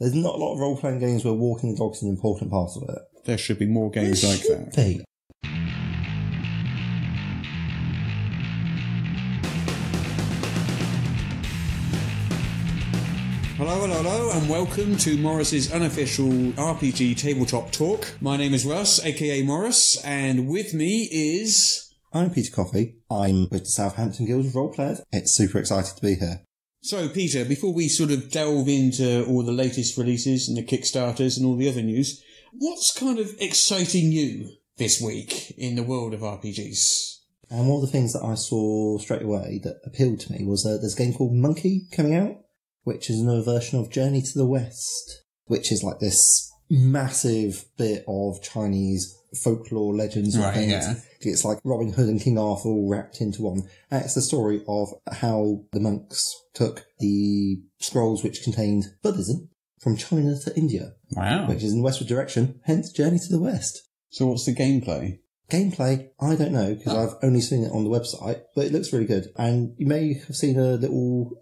There's not a lot of role-playing games where walking the dog's an important part of it. There should be more games like that. Be. Hello, and welcome to Morris's unofficial RPG Tabletop Talk. My name is Russ, aka Morris, and with me is... I'm Peter Coffey. I'm with the Southampton Guild of Role Players. It's super excited to be here. So, Peter, before we sort of delve into all the latest releases and the Kickstarters and all the other news, what's kind of exciting you this week in the world of RPGs? And one of the things that I saw straight away that appealed to me was there's a game called Monkey coming out, which is another version of Journey to the West, which is like this massive bit of Chinese folklore legends and things. Yeah. It's like Robin Hood and King Arthur all wrapped into one. And it's the story of how the monks took the scrolls which contained Buddhism from China to India. Wow. Which is in the westward direction, hence Journey to the West. So what's the gameplay? Gameplay, I don't know, because I've only seen it on the website, but it looks really good. And you may have seen a little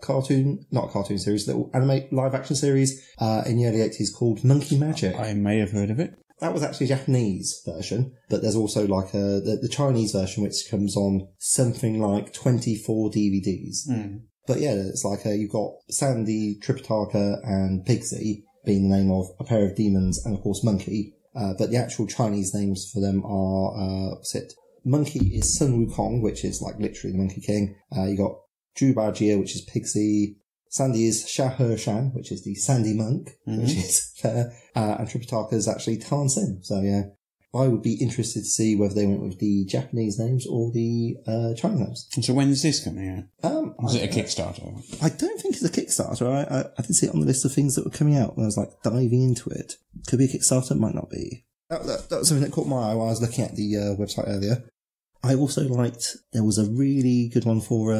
not a cartoon series, little anime live action series in the early 80s called Monkey Magic. I may have heard of it. That was actually a Japanese version, but there's also like the Chinese version, which comes on something like 24 DVDs. Mm. But yeah, it's like you've got Sandy, Tripitaka, and Pigsy being the name of a pair of demons, and of course Monkey. But the actual Chinese names for them are, Monkey is Sun Wukong, which is like literally the Monkey King. You got Zhu Bajie, which is Pigsy. Sandy is Sha He Shan, which is the Sandy Monk, which is fair. And Tripitaka is actually Tan Sin. So yeah, I would be interested to see whether they went with the Japanese names or the Chinese names. So when is this coming out? Is it a Kickstarter? I don't think it's a Kickstarter. I did see it on the list of things that were coming out when I was like diving into it. Could be a Kickstarter, might not be. That was something that caught my eye while I was looking at the website earlier. I also liked, there was a really good one for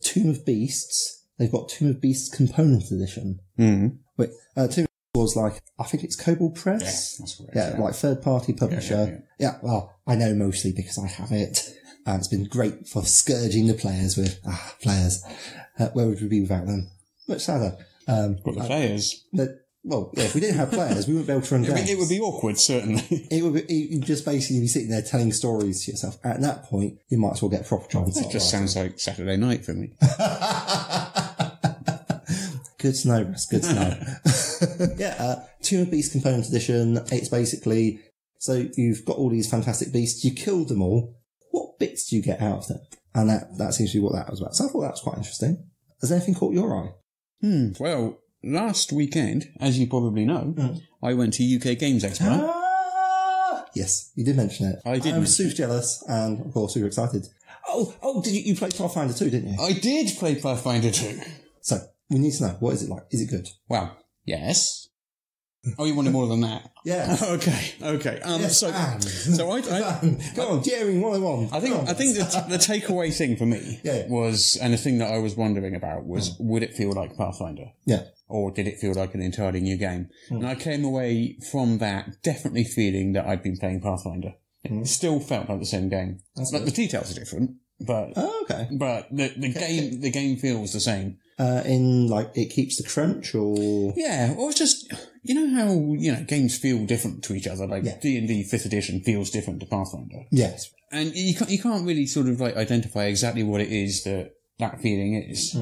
Tomb of Beasts. They've got Tomb of Beasts Component Edition. Mm-hmm. Wait, Tomb of Beasts was like, I think it's Kobold Press. Yeah, that's correct. Yeah, like third-party publisher. Yeah, well, I know mostly because I have it. And it's been great for scourging the players with, players. Where would we be without them? Much sadder. Got the players. Well, yeah, if we didn't have players, we wouldn't be able to run games. It would be awkward, certainly. You'd just basically be sitting there telling stories to yourself. At that point, you might as well get a proper job. That just sounds like Saturday night for me. Good to know, Russ. Good to know. Yeah, Tomb of Beasts Component Edition. It's basically, so you've got all these fantastic beasts. You killed them all. What bits do you get out of them? And that seems to be what that was about. So I thought that was quite interesting. Has anything caught your eye? Well, last weekend, as you probably know, I went to UK Games Expo. Yes, you did mention it. I did. I was super jealous and, of course, super excited. Oh, did you play Pathfinder 2, didn't you? I did play Pathfinder 2. So, we need to know, what is it like? Is it good? Well, yes. Oh, you wanted more than that? Yeah. Okay. Yes, so I go on, daring 101. I think the takeaway thing for me was, and the thing that I was wondering about was, would it feel like Pathfinder? Yeah. Or did it feel like an entirely new game? And I came away from that definitely feeling that I'd been playing Pathfinder. It still felt like the same game. Like the details are different, but but the game feels the same. In like it keeps the crunch, or or it's just how games feel different to each other. Like D&D 5th edition feels different to Pathfinder. Yes, and you can't really sort of like identify exactly what it is that feeling is.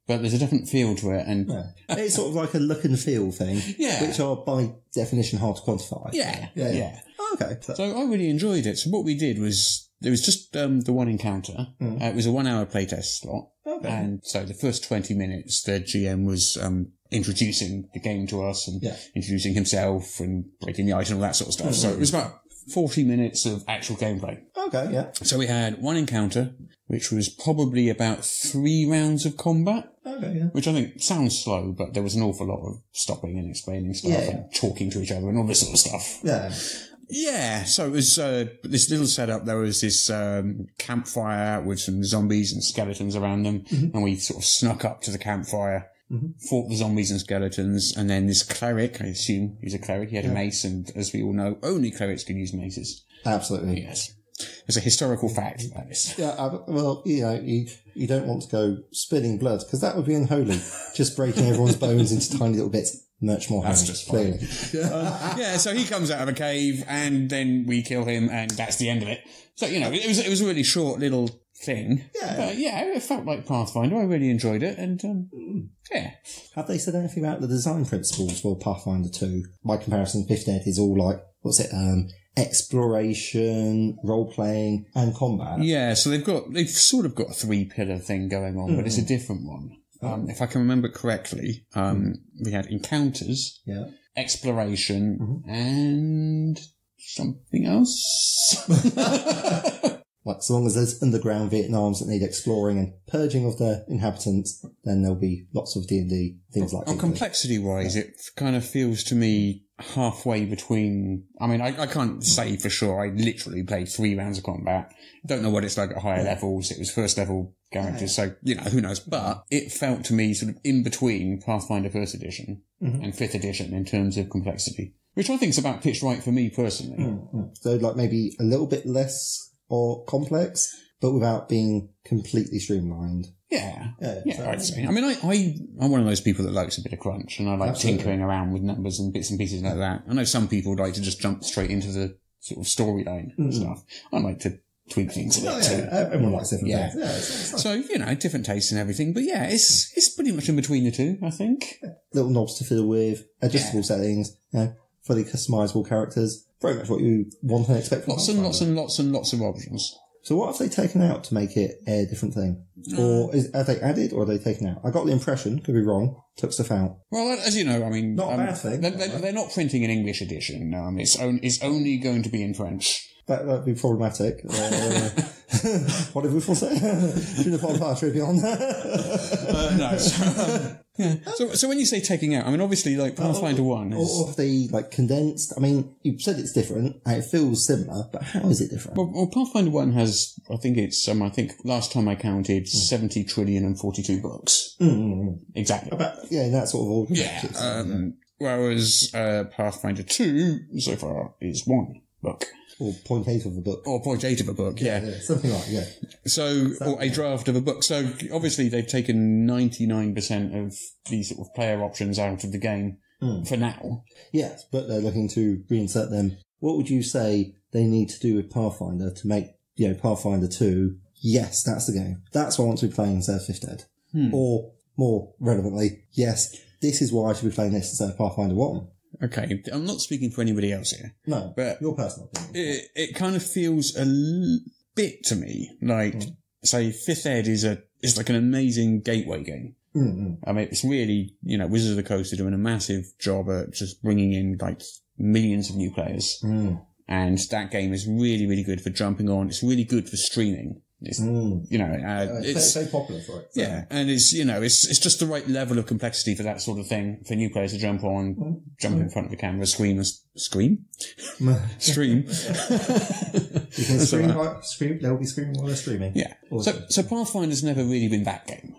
But there's a different feel to it, and it's sort of like a look and feel thing, which are by definition hard to quantify. Yeah. Okay, so I really enjoyed it. So what we did was there was just the one encounter. It was a 1 hour playtest slot, and so the first 20 minutes, the GM was introducing the game to us and introducing himself and breaking the ice and all that sort of stuff. So it was about 40 minutes of actual gameplay. Okay, yeah. So we had one encounter, which was probably about 3 rounds of combat. Okay, yeah. Which I think sounds slow, but there was an awful lot of stopping and explaining stuff and talking to each other and all this sort of stuff. Yeah. Yeah, so it was this little setup. There was this campfire with some zombies and skeletons around them, and we sort of snuck up to the campfire, fought the zombies and skeletons, and then this cleric, I assume he's a cleric, he had a mace, and as we all know, only clerics can use maces. Absolutely. Yes. There's a historical fact about this. Yeah, well, you don't want to go spilling blood, because that would be unholy, just breaking everyone's bones into tiny little bits. much more That's heavy, just fine. clearly. Yeah, so he comes out of a cave, and then we kill him, and that's the end of it. So, you know, it was a really short little thing. Yeah. But yeah, it felt like Pathfinder. I really enjoyed it, and yeah. Have they said anything about the design principles for Pathfinder 2? By comparison, 5th Ed is all like, exploration, role-playing, and combat. Yeah, so they've sort of got a 3-pillar thing going on, but it's a different one. If I can remember correctly, we had encounters, exploration, and something else. Like, so long as there's underground Vietnams that need exploring and purging of their inhabitants, then there'll be lots of D&D things like that. Complexity-wise, it kind of feels to me halfway between... I mean, I can't say for sure. I literally played 3 rounds of combat. Don't know what it's like at higher levels. It was first-level characters, so, you know, who knows. But it felt to me sort of in between Pathfinder 1st Edition and 5th Edition in terms of complexity, which I think is about pitched right for me personally. So, like, maybe a little bit less or complex, but without being completely streamlined. Yeah, so, I'd say. I mean, I'm one of those people that likes a bit of crunch, and I like tinkering around with numbers and bits and pieces like that. I know some people like to just jump straight into the sort of storyline and stuff. I like to tweak things a bit too. Everyone likes different things. Yeah, so, you know, different tastes and everything, but yeah, it's pretty much in between the two, I think. Little knobs to fiddle with, adjustable settings, you know, fully customizable characters. Very much what you want and expect from lots and lots and lots and lots of options. So what have they taken out to make it a different thing? Or have they added, or have they taken out? I got the impression, could be wrong, took stuff out. Well, as you know, I mean... Not a bad thing. They're not printing an English edition. It's only going to be in French. That'd be problematic. What did we say? Je ne parle pas très bien. No. So when you say taking out, I mean, obviously, like, Pathfinder 1 is... Or have they, like, condensed? I mean, you've said it's different, and it feels similar, but how is it different? Well, Pathfinder 1 has, I think last time I counted, 70 trillion and 42 books. Exactly. Yeah, in that sort of order. Yeah. Whereas Pathfinder 2, so far, is 1 book. Or 0.8 of a book. Or 0.8 of a book, yeah. Something like, yeah. So, or a draft of a book. So, obviously, they've taken 99% of these sort of player options out of the game for now. Yes, but they're looking to reinsert them. What would you say they need to do with Pathfinder to make, you know, Pathfinder 2, yes, that's the game. That's what I want to be playing instead of 5th Ed. Or, more relevantly, yes, this is why I should be playing this instead of Pathfinder 1. Okay, I'm not speaking for anybody else here. No, but your personal opinion. It kind of feels a bit to me like, say, 5th Ed is like an amazing gateway game. I mean, it's really, you know, Wizards of the Coast are doing a massive job at just bringing in, like, millions of new players. And that game is really, really good for jumping on. It's really good for streaming. It's, you know, it's very popular for it. So. Yeah, and it's, you know, it's just the right level of complexity for that sort of thing, for new players to jump on, jump in front of the camera, stream. Stream? You can scream, they'll be screaming while they're streaming. Yeah. So Pathfinder's never really been that game.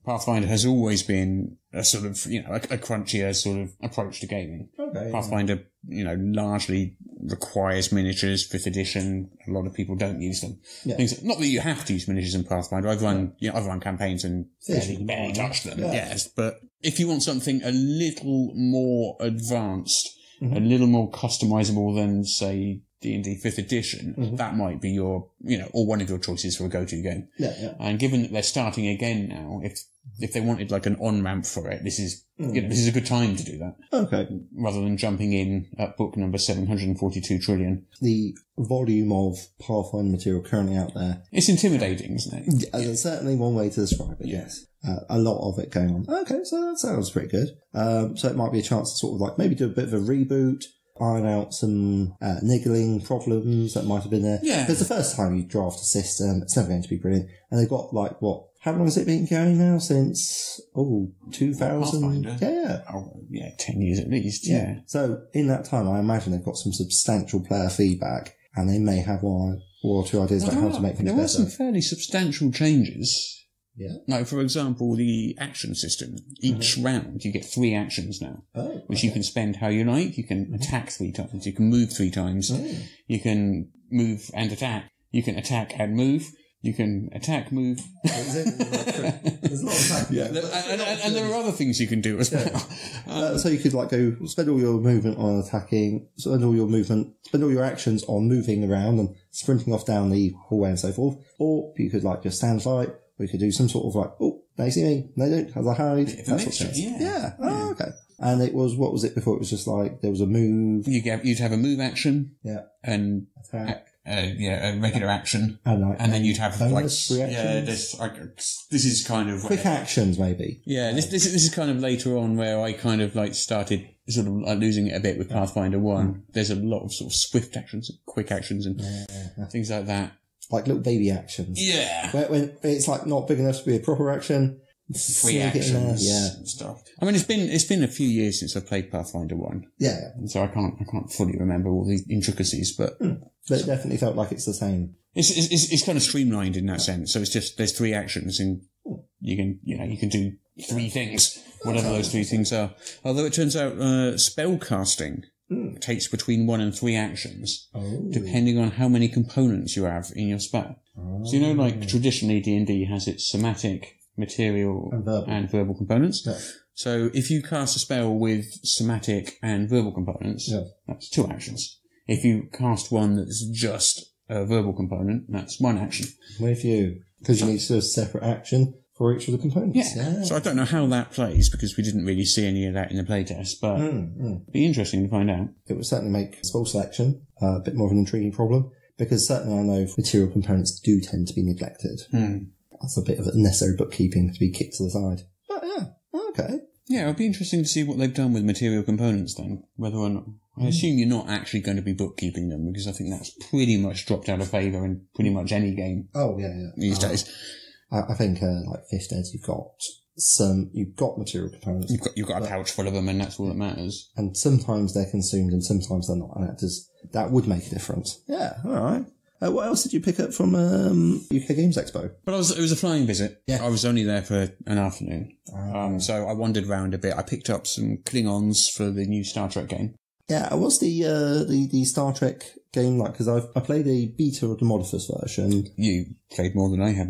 Pathfinder has always been a sort of, you know, a crunchier sort of approach to gaming. Okay. Pathfinder, you know, largely requires miniatures, 5th edition. A lot of people don't use them. Yeah. Not that you have to use miniatures in Pathfinder. I've run campaigns and barely touched them. Yes. But if you want something a little more advanced, a little more customizable than, say, D&D 5th edition, that might be your, you know, or one of your choices for a go-to game. Yeah. And given that they're starting again now, if they wanted like an on-ramp for it, this is, you know, this is a good time to do that. Okay. Rather than jumping in at book number 742 trillion. The volume of Pathfinder material currently out there. It's intimidating, isn't it? Yeah, that's certainly one way to describe it, yes. A lot of it going on. Okay, so that sounds pretty good. So it might be a chance to sort of like maybe do a bit of a reboot, iron out some niggling problems that might have been there. Yeah. Because the first time you draft a system, it's never going to be brilliant. And they've got like, how long has it been going now? Since, 2000? Yeah. Oh, yeah, 10 years at least, yeah. So in that time, I imagine they've got some substantial player feedback and they may have one or two ideas about how to make things better. There were some fairly substantial changes. Yeah. Like, for example, the action system. Each round, you get 3 actions now, which you can spend how you like. You can attack 3 times. You can move 3 times. You can move and attack. You can attack and move. You can attack, move. There's a lot of attacking. And there are other things you can do as well. So you could like go spend all your movement on attacking, spend all your actions on moving around and sprinting off down the hallway and so forth. Or you could like just stand fight, or you could do some sort of like, oh, they see me, they don't, as I hide. That sort of thing. Yeah. Oh, okay. And it was, what was it before? It was just like, there was a move. You'd have a move action. Yeah. And attack. A regular action. And then you'd have bonus like, reactions. this is kind of quick actions, maybe. Yeah, this is kind of later on where I kind of like started sort of like losing it a bit with Pathfinder 1. There's a lot of sort of swift actions, quick actions and things like that. Like little baby actions. Yeah. When it's like not big enough to be a proper action. Free actions and stuff. I mean, it's been a few years since I played Pathfinder 1. Yeah. So I can't fully remember all the intricacies, but it definitely felt like it's the same. It's kind of streamlined in that sense. So it's just, there's 3 actions and you can do 3 things, whatever those 3 things are. Although it turns out, spell casting takes between 1 and 3 actions, depending on how many components you have in your spell. So like traditionally D&D has its somatic, material and verbal components. Yeah. So if you cast a spell with somatic and verbal components, that's 2 actions. If you cast one that's just a verbal component, that's 1 action. With you, because you need to do a separate action for each of the components. Yeah. So I don't know how that plays because we didn't really see any of that in the playtest, but it'd be interesting to find out. It would certainly make spell selection a bit more of an intriguing problem, because certainly I know material components do tend to be neglected. That's a bit of unnecessary bookkeeping to be kicked to the side. But yeah, okay. Yeah, it'll be interesting to see what they've done with material components then. Whether or not, I assume you're not actually going to be bookkeeping them, because I think that's pretty much dropped out of favour in pretty much any game. Oh yeah. These days. I think like 5th Ed, you've got material components. You've got a pouch full of them, and that's all that matters. And sometimes they're consumed, and sometimes they're not, and that would make a difference. Yeah, all right. What else did you pick up from UK Games Expo? But it was a flying visit. Yeah. I was only there for an afternoon. So I wandered around a bit. I picked up some Klingons for the new Star Trek game. Yeah, what's the Star Trek game like? Because I played a beta of the Modifus version. You played more than I have.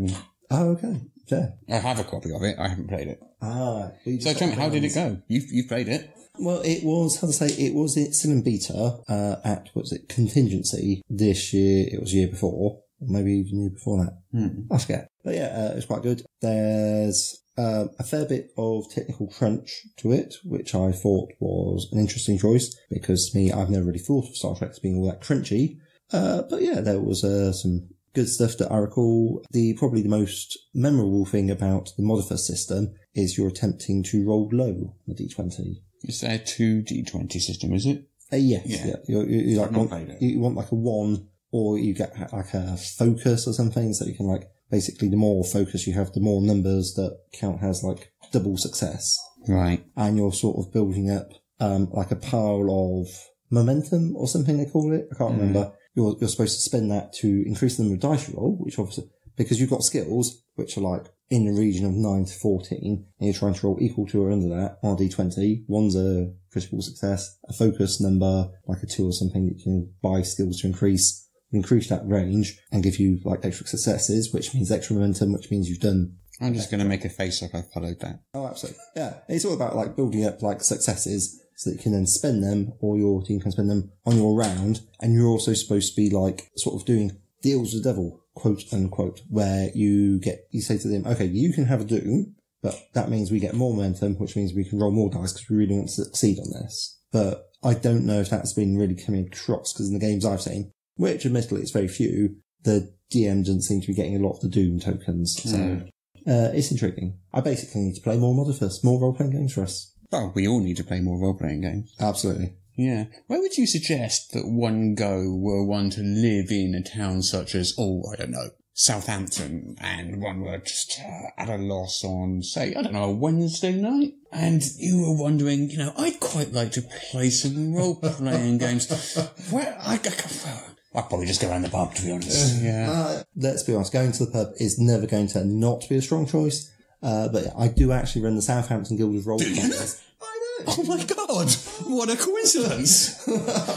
Oh, okay. Yeah. I have a copy of it. I haven't played it. So tell me, how did it go? You've played it. Well, it was still in beta at, Contingency this year. It was the year before, or maybe even the year before that. I forget. But yeah, it was quite good. There's a fair bit of technical crunch to it, which I thought was an interesting choice, because to me, I've never really thought of Star Trek as being all that crunchy. But yeah, there was some good stuff that I recall. Probably the most memorable thing about the Modifus system is you're attempting to roll low on the D20. Is there a 2D20 system, is it? Yes. Yeah. You want like a 1, or you get like a focus or something, so you can like, basically the more focus you have, the more numbers that count as like double success. Right. And you're sort of building up like a pile of momentum or something they call it. I can't remember. You're supposed to spend that to increase the number of dice you roll, which obviously, because you've got skills which are like in the region of 9 to 14, and you're trying to roll equal to or under that on D20. One's a critical success, a focus number, like a 2 or something, that you can buy skills to increase that range and give you like extra successes, which means extra momentum, which means you've done. I'm just going to make a face like I followed that. Oh, absolutely. Yeah. It's all about like building up like successes so that you can then spend them, or your team can spend them on your round. And you're also supposed to be like sort of doing deals with the devil, quote unquote, where you say to them, okay, you can have a doom, but that means we get more momentum, which means we can roll more dice because we really want to succeed on this. But I don't know if that's been really coming across, because in the games I've seen, which admittedly it's very few, the DM doesn't seem to be getting a lot of the doom tokens. So it's intriguing. I basically need to play more Modifus, more role-playing games for us. Oh, we all need to play more role-playing games. Absolutely. Yeah. Where would you suggest that one go were one to live in a town such as, I don't know, Southampton, and one were just at a loss on, say, I don't know, a Wednesday night? And you were wondering, I'd quite like to play some role-playing games. I'd probably just go around the pub, to be honest. Yeah. Let's be honest, going to the pub is never going to not be a strong choice. But I do actually run the Southampton Guild of Role Players. I know. Oh my God! What a coincidence!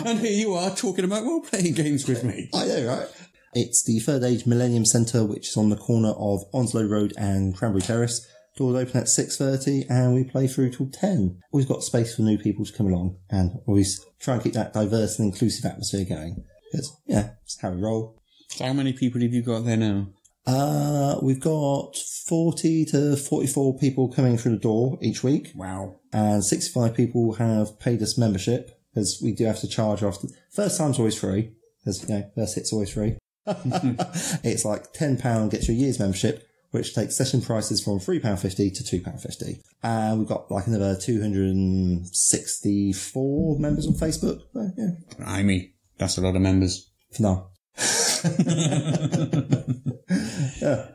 And here you are talking about role-playing games with me. I know, right? It's the Third Age Millennium Centre, which is on the corner of Onslow Road and Cranberry Terrace. Doors open at 6:30 and we play through till 10. Always got space for new people to come along and always try and keep that diverse and inclusive atmosphere going. Because, yeah, that's how we roll. So how many people have you got there now? We've got 40 to 44 people coming through the door each week. Wow. And 65 people have paid us membership, because we do have to charge after. First time's always free, because, first hit's always free. It's like £10 gets you a year's membership, which takes session prices from £3.50 to £2.50. And we've got like another 264 members on Facebook. So, yeah. I mean, that's a lot of members. For now. Yeah.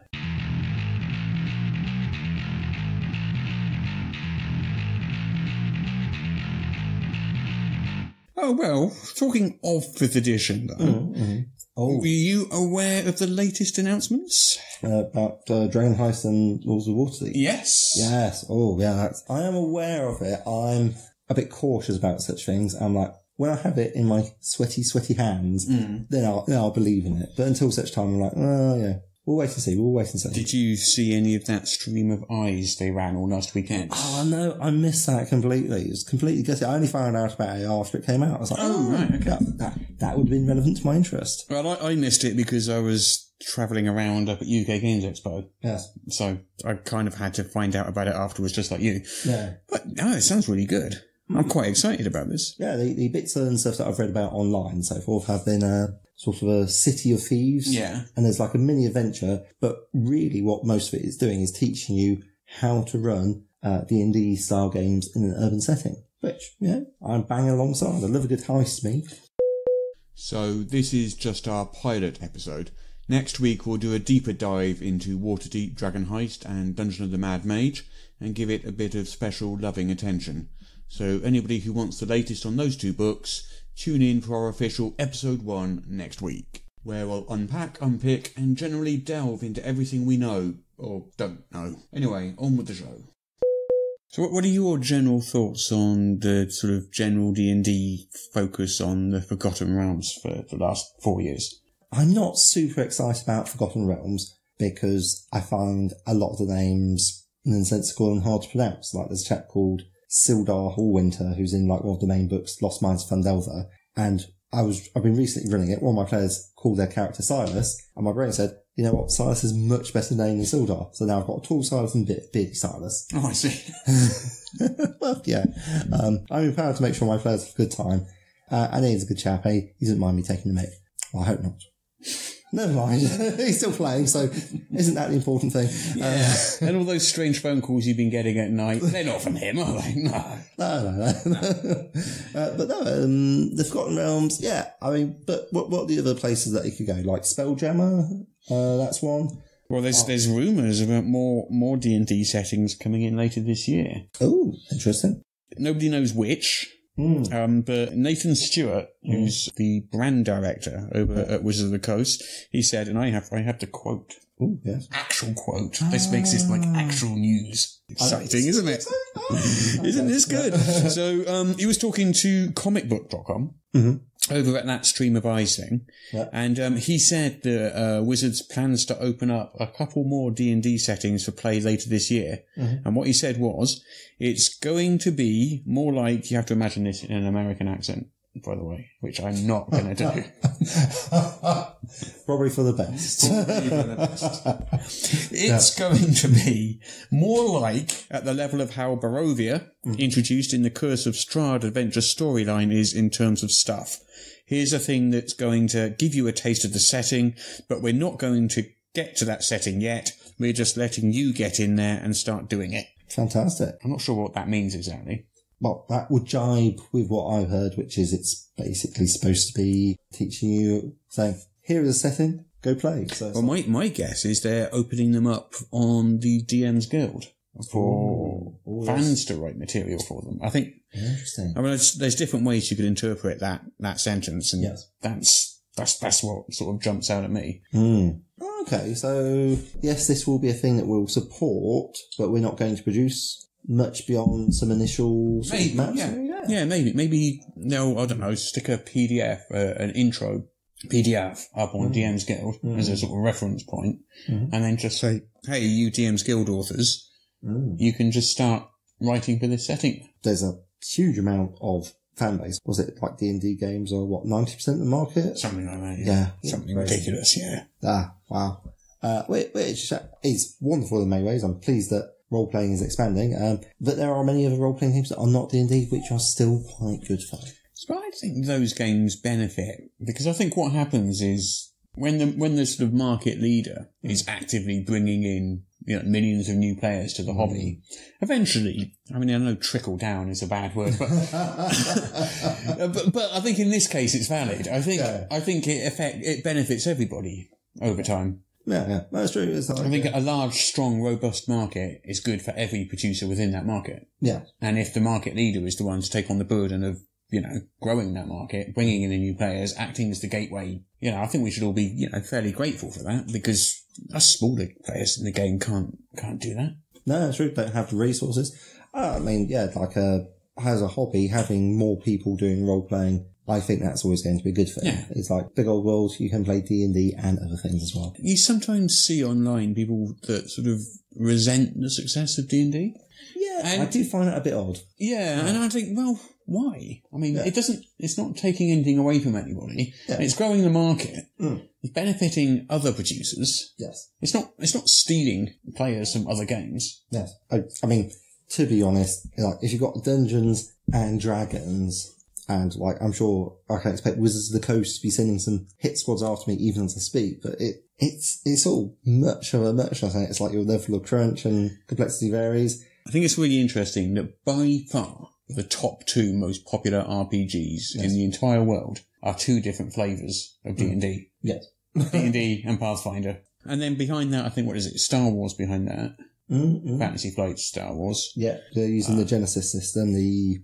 Oh, well, talking of 5th edition, though, were you aware of the latest announcements? About Dragon Heist and Lords of Waterdeep? Yes. Yes. Oh, yeah. I am aware of it. I'm a bit cautious about such things. I'm like, when I have it in my sweaty hands, then I'll believe in it. But until such time, I'm like, oh, yeah. We'll wait and see. Did you see any of that stream of eyes they ran all last weekend? Oh, no, I missed that completely. It was completely gutted. I only found out about it after it came out. I was like, right, okay. That would have been relevant to my interest. Well, I missed it because I was travelling around up at UK Games Expo. Yes. So I kind of had to find out about it afterwards, just like you. Yeah. But no, it sounds really good. I'm quite excited about this. Yeah, the bits and stuff that I've read about online and so forth have been sort of a city of thieves. Yeah. And there's like a mini adventure, but really what most of it is doing is teaching you how to run D&D style games in an urban setting, which, I'm banging alongside. I love a good heist, me. So this is just our pilot episode. Next week we'll do a deeper dive into Waterdeep, Dragon Heist and Dungeon of the Mad Mage and give it a bit of special loving attention. So anybody who wants the latest on those two books, tune in for our official episode 1 next week, where we'll unpack, unpick, and generally delve into everything we know, or don't know. Anyway, on with the show. So what are your general thoughts on the sort of general D&D focus on the Forgotten Realms for the last 4 years? I'm not super excited about Forgotten Realms because I find a lot of the names nonsensical and hard to pronounce. Like there's a chap called Sildar Hallwinter, who's in like one of the main books, Lost Minds of Phandelver, and I've been recently running it. One of my players called their character Silas, and my brain said, you know what, Silas is a much better name than Sildar. So now I've got a tall Silas and beardy Silas. Oh, I see. Well, yeah. I'm empowered to make sure my players have a good time. And he's a good chap. He doesn't mind me taking the mic. Well, I hope not. Never mind. He's still playing, so isn't that the important thing? Yeah. And all those strange phone calls you've been getting at night, they're not from him, are they? No. No. But no, the Forgotten Realms, yeah. I mean, but what are the other places that you could go? Like Spelljammer? That's one. Well, there's rumours about more D&D settings coming in later this year. Oh, interesting. Nobody knows which. But Nathan Stewart, who's the brand director over at Wizards of the Coast, he said, and I have to quote. Oh, yes. Actual quote. This makes this like actual news. Exciting, isn't it? Isn't this good? So, he was talking to comicbook.com over at that Stream of Eyes thing. Yeah. And, he said that, Wizards plans to open up a couple more D&D settings for play later this year. And what he said was, it's going to be more like, you have to imagine this in an American accent, by the way, which I'm not going to do. Probably for the best. It's going to be more like at the level of how Barovia, introduced in the Curse of Strahd adventure storyline, is in terms of stuff. Here's a thing that's going to give you a taste of the setting, but we're not going to get to that setting yet. We're just letting you get in there and start doing it. Fantastic. I'm not sure what that means exactly. Well, that would jibe with what I've heard, which is it's basically supposed to be teaching you, saying, here is a setting, go play. So well, my guess is they're opening them up on the DM's Guild for fans to write material for them. I think. Interesting. I mean, there's different ways you could interpret that sentence, and yes. that's what sort of jumps out at me. Okay, so yes, this will be a thing that we'll support, but we're not going to produce much beyond some initial maps. Yeah, maybe. Maybe, no, I don't know, stick a PDF, an intro PDF up on DM's Guild as a sort of reference point, and then just say, hey, you DM's Guild authors, you can just start writing for this setting. There's a huge amount of fan base. Was it like D&D games or what, 90% of the market? Something like that, Yeah. Something ridiculous, yeah. Wow. Which is wonderful in many ways. I'm pleased that role-playing is expanding, but there are many other role-playing games that are not D&D which are still quite good fun. But I think those games benefit, because I think what happens is when the sort of market leader is actively bringing in millions of new players to the hobby, eventually, I mean, I know trickle down is a bad word, but but I think in this case it's valid. I think it benefits everybody over time. Yeah, that's true. It's like, I think a large, strong, robust market is good for every producer within that market. Yeah. And if the market leader is the one to take on the burden of, growing that market, bringing in the new players, acting as the gateway, I think we should all be, fairly grateful for that, because us smaller players in the game can't do that. No, that's true. Don't have the resources. I mean, yeah, as a hobby, having more people doing role-playing, I think that's always going to be a good thing. Yeah. It's like big old world, you can play D&D and other things as well. You sometimes see online people that sort of resent the success of D&D. Yeah, and I do find that a bit odd. Yeah, and I think, well, why? I mean, it's not taking anything away from anybody. Yeah. It's growing the market. It's benefiting other producers. Yes. It's not stealing players from other games. Yes. I mean, to be honest, if you've got Dungeons and Dragons, and I'm sure I can expect Wizards of the Coast to be sending some hit squads after me even as I speak, but it's all much of a muchness. It's like your level of crunch and complexity varies. I think it's really interesting that by far the top 2 most popular RPGs in the entire world are 2 different flavours of D&D. Yes. D&D and Pathfinder. And then behind that, I think, what is it? Star Wars behind that. Fantasy Flight Star Wars. Yeah, they're using the Genesis system,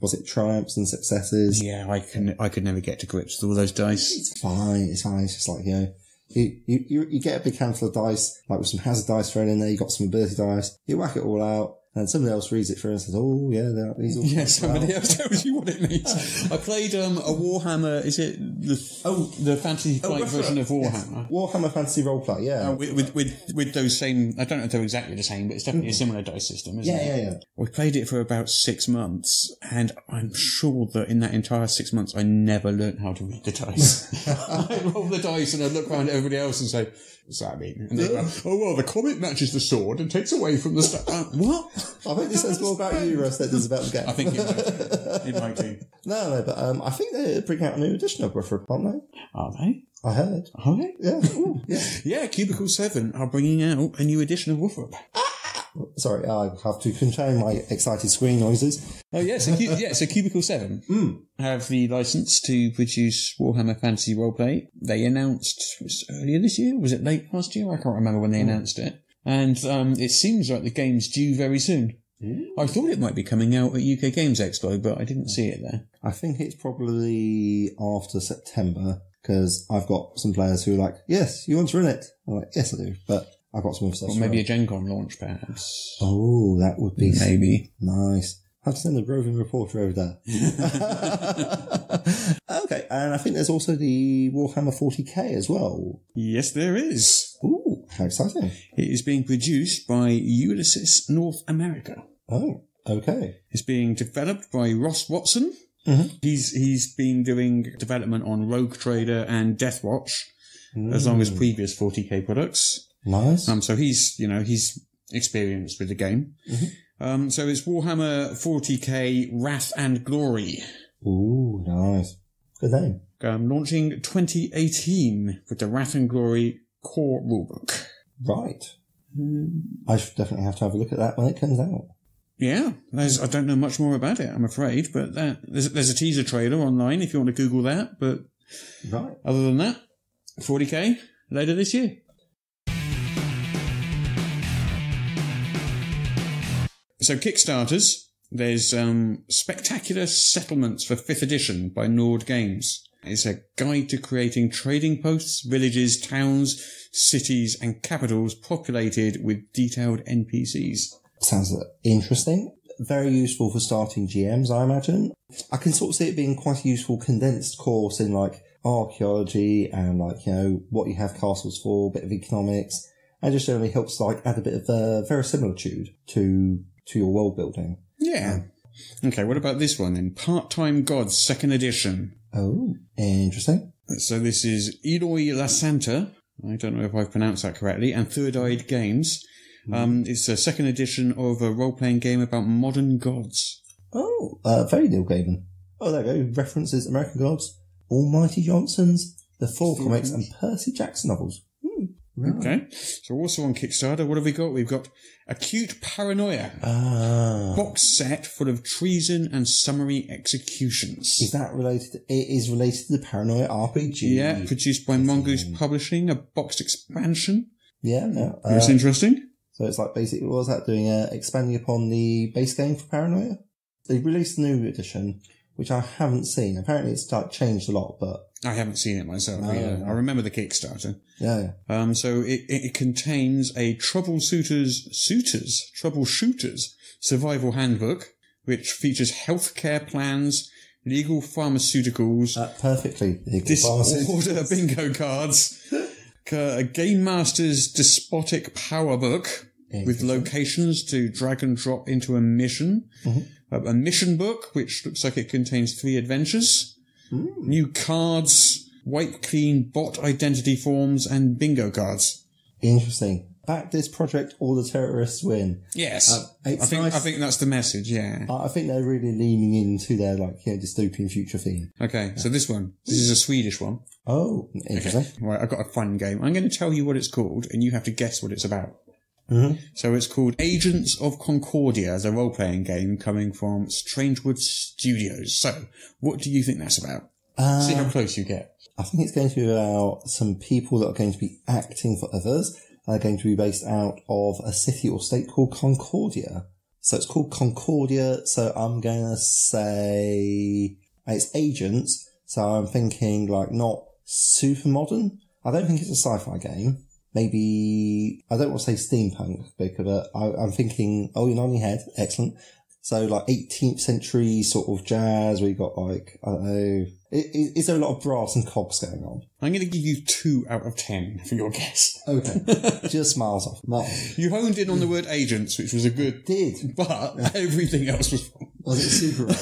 was it Triumphs and Successes? Yeah, I could never get to grips with all those dice. It's fine. It's just like, you get a big handful of dice, like with some hazard dice thrown in there, you got some ability dice, you whack it all out, and somebody else reads it through and says, oh, yeah, these all... Yeah, somebody else tells you what it means. I played a Warhammer, is it the Fantasy Flight version of Warhammer? Yes. Warhammer Fantasy Roleplay, yeah. With those same, I don't know if they're exactly the same, but it's definitely a similar dice system, isn't it? Yeah. We played it for about 6 months, and I'm sure that in that entire 6 months, I never learnt how to read the dice. I roll the dice and I look around at everybody else and say, what's that mean? And they go, oh, well, the comet matches the sword and takes away from the stuff. What? I think this says more about you, Russ, than it does about the game. I think it might do. No, but I think they're bringing out a new edition of Woofer, aren't they? Are they? I heard. Are they? Yeah. Ooh, yeah. Yeah, Cubicle 7 are bringing out a new edition of Woofer. Sorry, I have to contain my excited screen noises. Oh, yeah, so Cubicle 7 have the license to produce Warhammer Fantasy Roleplay. They announced, was it earlier this year? Was it late last year? I can't remember when they announced it. And it seems like the game's due very soon. I thought it might be coming out at UK Games Expo, but I didn't see it there. I think it's probably after September, because I've got some players who are like, yes, you want to run it? I'm like, yes, I do, but I've got some other stuff. Or maybe a Gen Con launch, perhaps. Oh, that would be maybe nice. I have to send a roving reporter over there. Okay, and I think there's also the Warhammer 40k as well. Yes, there is. Ooh, how exciting. It is being produced by Ulysses North America. Oh, okay. It's being developed by Ross Watson. He's been doing development on Rogue Trader and Deathwatch, as long as previous 40k products. Nice. So he's experienced with the game. So it's Warhammer 40k Wrath and Glory. Ooh, nice. Good name. Launching 2018 with the Wrath and Glory core rulebook. Right. I should definitely have to have a look at that when it comes out. Yeah, I don't know much more about it, I'm afraid, but there's a teaser trailer online if you want to Google that, but right. Other than that, 40k later this year. So Kickstarters, there's Spectacular Settlements for 5th edition by Nord Games. It's a guide to creating trading posts, villages, towns, cities and capitals populated with detailed NPCs. Sounds interesting. very useful for starting GMs, I imagine. I can sort of see it being quite a useful condensed course in like archaeology and like, you know, what you have castles for, a bit of economics, and just generally helps like add a bit of verisimilitude to your world building. Yeah. Okay, what about this one then? Part-Time Gods, 2nd edition. Oh, interesting. So this is Eloy La Santa. I don't know if I've pronounced that correctly. And Third Eyed Games. It's a 2nd edition of a role-playing game about modern gods. Oh, very Neil Gaiman. Oh, there you go. References American Gods, Almighty Johnsons, the Thor comics, and Percy Jackson novels. Right. Okay. So also on Kickstarter, what have we got? We've got Acute Paranoia. Box set full of treason and summary executions. Is that related? It is related to the Paranoia RPG. Yeah, produced by Mongoose Publishing, a boxed expansion. Yeah, no. That's interesting. So it's like basically, what was that doing? Expanding upon the base game for Paranoia? They released a new edition, which I haven't seen. Apparently it's like changed a lot, but I haven't seen it myself. I remember the Kickstarter. Yeah. So it contains a troubleshooters survival handbook, which features healthcare plans, legal pharmaceuticals, perfectly legal disorder bingo cards, a game master's despotic power book with locations to drag and drop into a mission, a mission book which looks like it contains 3 adventures. New cards, wipe clean bot identity forms, and bingo cards. Interesting. Back this project or the terrorists win. Yes. I think that's the message, yeah. I think they're really leaning into their dystopian future theme. Okay, so this is a Swedish one. Oh, interesting. Okay. Right, I've got a fun game. I'm going to tell you what it's called, and you have to guess what it's about. So it's called Agents of Concordia, the role-playing game coming from Strangewood Studios. So, what do you think that's about? See how close you get. I think it's going to be about some people that are going to be acting for others. They're going to be based out of a city or state called Concordia. So it's called Concordia, so I'm going to say it's agents, so I'm thinking not super modern. I don't think it's a sci-fi game. Maybe, I don't want to say steampunk, because I'm thinking, you're nodding your head, excellent. So 18th century sort of jazz, where you got I don't know, is there a lot of brass and cogs going on? I'm going to give you 2 out of 10 for your guess. Okay. Just miles off. You honed in on the word agents, which was a good... Did. But everything else was wrong. Was it super right?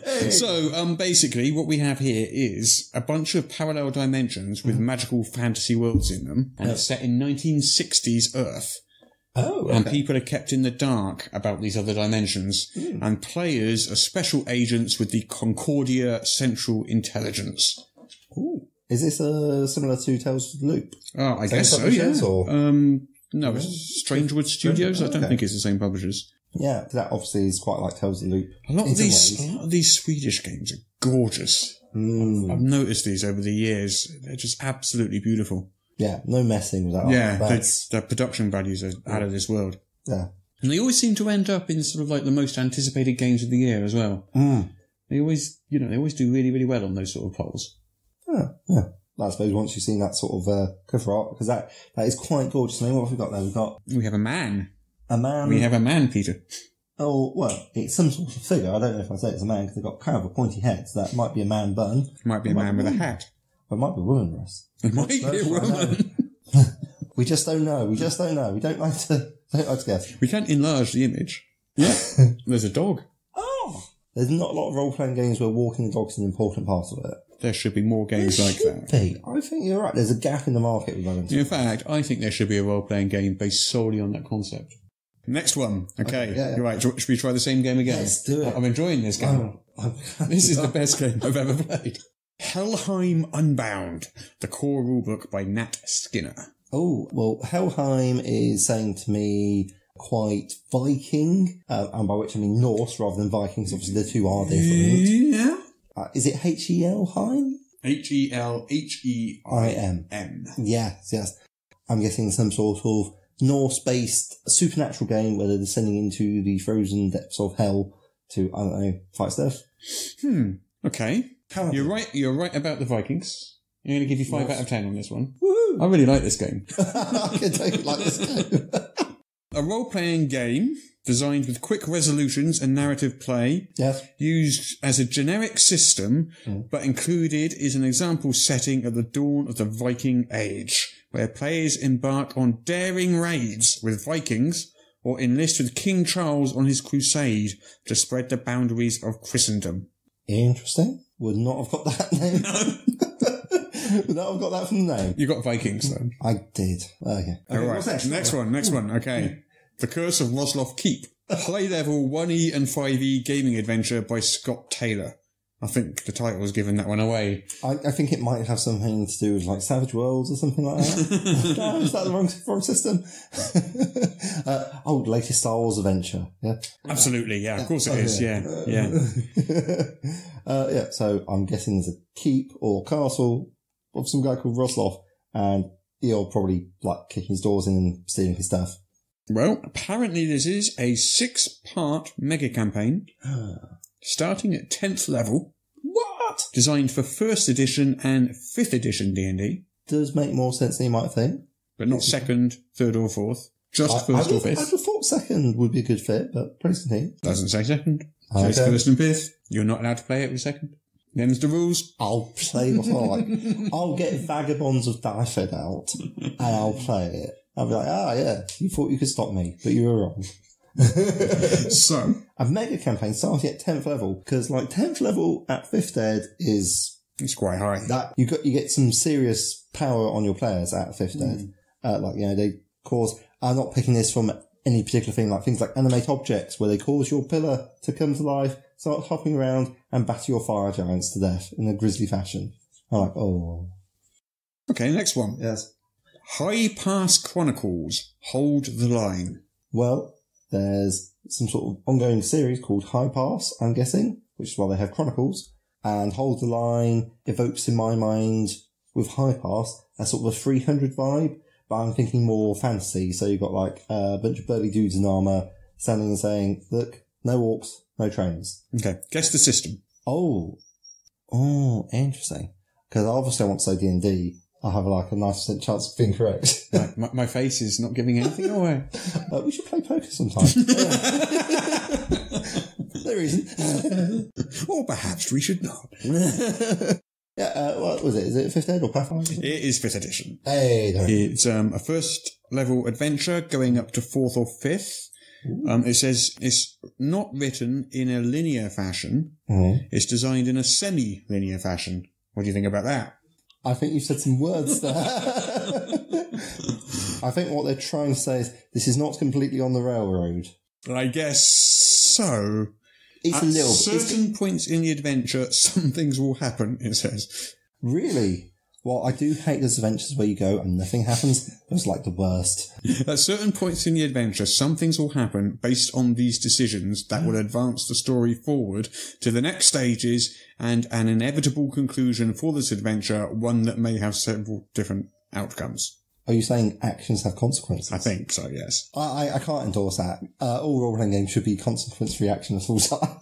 Hey. So, basically, what we have here is a bunch of parallel dimensions with magical fantasy worlds in them, and it's set in 1960s Earth. Oh, okay. And people are kept in the dark about these other dimensions, and players are special agents with the Concordia Central Intelligence. Ooh. Is this similar to Tales of the Loop? Oh, I guess so, yeah. Or? No, it's Strangewood Studios. I don't think it's the same publishers. Yeah, that obviously is quite like Tales of the Loop. A lot of these Swedish games are gorgeous. I've noticed these over the years. They're just absolutely beautiful. Yeah, no messing with that. Yeah, the production values are out of this world. Yeah. And they always seem to end up in sort of the most anticipated games of the year as well. They always, they always do really, really well on those sort of polls. Yeah. I suppose once you've seen that sort of cover art, because that is quite gorgeous. I mean, what have we got there? We have a man. A man? We have a man, Peter. Oh, well, it's some sort of figure. I don't know if I say it's a man, because they've got kind of a pointy head, so that might be a man bun. Might be a man with a hat. Or it might be a woman dress. It might be a woman. We just don't know. We don't like to guess. We can't enlarge the image. Yeah. There's a dog. Oh! There's not a lot of role-playing games where walking the dog's an important part of it. There should be more games like that. I think you're right. There's a gap in the market with those. In fact, I think there should be a role-playing game based solely on that concept. Next one. Okay. You're right. Should we try the same game again? Let's do it. I'm enjoying this game. This is the best game I've ever played. Helheim Unbound, the core rulebook by Nat Skinner. Oh, well, Helheim is saying to me quite Viking, and by which I mean Norse rather than Vikings. Obviously, the two are different. Yeah. Is it H-E-L-Heim? H-E-L-H-E-I-M. Yes. I'm guessing some sort of Norse-based supernatural game where they're descending into the frozen depths of hell to, I don't know, fight stuff. Okay. You're right about the Vikings. I'm going to give you 5 out of 10 on this one. Woo! I really like this game. I can take it like this game. A role-playing game designed with quick resolutions and narrative play. Yes. Used as a generic system, but included is an example setting at the dawn of the Viking Age, where players embark on daring raids with Vikings or enlist with King Charles on his crusade to spread the boundaries of Christendom. Interesting. Would not have got that name. No. Would not have got that from the name. You got Vikings, though. I did. Okay. All right. Next one. Okay. The Curse of Rosloff Keep. High-level 1E and 5E gaming adventure by Scott Taylor. I think the title has given that one away. I think it might have something to do with like Savage Worlds or something like that. No, is that the wrong system? Latest Star Wars adventure. Yeah. Absolutely, yeah. Of course it is. Yeah. Yeah. So I'm guessing there's a keep or castle of some guy called Rosloff, and he'll probably like kicking his doors in and stealing his stuff. Well, apparently this is a 6-part mega campaign. Starting at 10th level. What? Designed for 1st edition and 5th edition D&D. Does make more sense than you might think. But not 2nd, 3rd or 4th. Just 1st or 5th. I would have thought 2nd would be a good fit, but please continue. Doesn't say 2nd. Okay. Says 1st and 5th. You're not allowed to play it with 2nd. Them's the rules. I'll play what I like. I'll get Vagabonds of Dyfed out and I'll play it. I'll be like, yeah, you thought you could stop me, but you were wrong. So, a mega campaign starting at 10th level, because like 10th level at 5th Ed is... It's quite high. That you get some serious power on your players at 5th Ed. They cause... I'm not picking this from any particular thing, like things like animate objects, where they cause your pillar to come to life, start hopping around, and batter your fire giants to death in a grisly fashion. I'm like, oh. Okay, next one. Yes. High Pass Chronicles. Hold the Line. Well, there's some sort of ongoing series called High Pass, I'm guessing, which is why they have Chronicles. And Hold the Line evokes in my mind, with High Pass, a sort of a 300 vibe, but I'm thinking more fantasy. So you've got like a bunch of burly dudes in armour standing and saying, look, no orcs, no trainers. Okay, guess the system. Oh, interesting. Because obviously I want to say D&D. I have like a 90% chance of being correct. My face is not giving anything away. We should play poker sometime. No reason. Or perhaps we should not. What was it? Is it 5th Ed or Pathfinder? It is 5th edition. Hey, there. It's a 1st level adventure going up to 4th or 5th. It says it's not written in a linear fashion. Mm-hmm. It's designed in a semi-linear fashion. What do you think about that? I think you've said some words there. I think what they're trying to say is this is not completely on the railroad. I guess so. It's At a little certain points in the adventure, some things will happen, it says. Really? Well, I do hate those adventures where you go and nothing happens. Those are like the worst. At certain points in the adventure, some things will happen based on these decisions that will advance the story forward to the next stages and an inevitable conclusion for this adventure, one that may have several different outcomes. Are you saying actions have consequences? I think so, yes. I can't endorse that. All role-playing games should be consequence-free action at all time.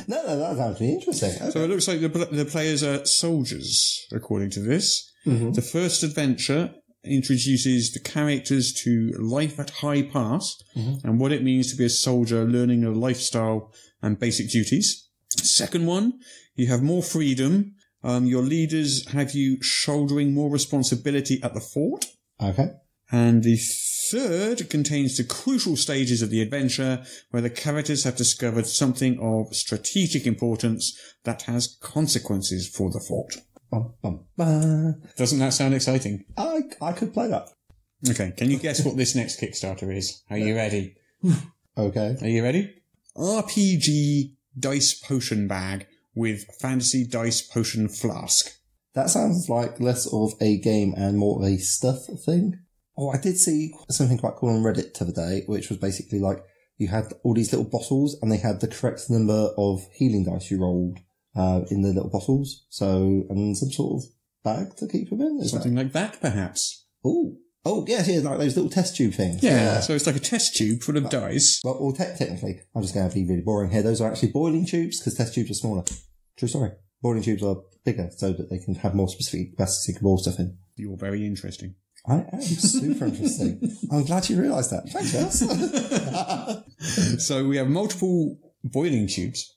No, that sounds really interesting. Okay. So it looks like the players are soldiers, according to this. Mm-hmm. The first adventure introduces the characters to life at High Pass and what it means to be a soldier, learning a lifestyle and basic duties. Second one, you have more freedom. Your leaders have you shouldering more responsibility at the fort. Okay. And the third contains the crucial stages of the adventure where the characters have discovered something of strategic importance that has consequences for the fort. Doesn't that sound exciting? I could play that. Okay, can you guess what this next Kickstarter is? Are you ready? Okay. Are you ready? RPG Dice Potion Bag with Fantasy Dice Potion Flask. That sounds like less of a game and more of a stuff thing. Oh, I did see something quite cool on Reddit the other day, which was basically like you had all these little bottles and they had the correct number of healing dice you rolled in the little bottles. So, and some sort of bag to keep them in. Something like that, perhaps. Oh, yes, like those little test tube things. Yeah, so it's like a test tube full of dice. Well, technically, I'm just going to be really boring here. Those are actually boiling tubes because test tubes are smaller. True story. Boiling tubes are bigger so that they can have more specific capacity to boil stuff in. You're very interesting. I am super interesting. I'm glad you realised that. Thanks, Jess. So we have multiple boiling tubes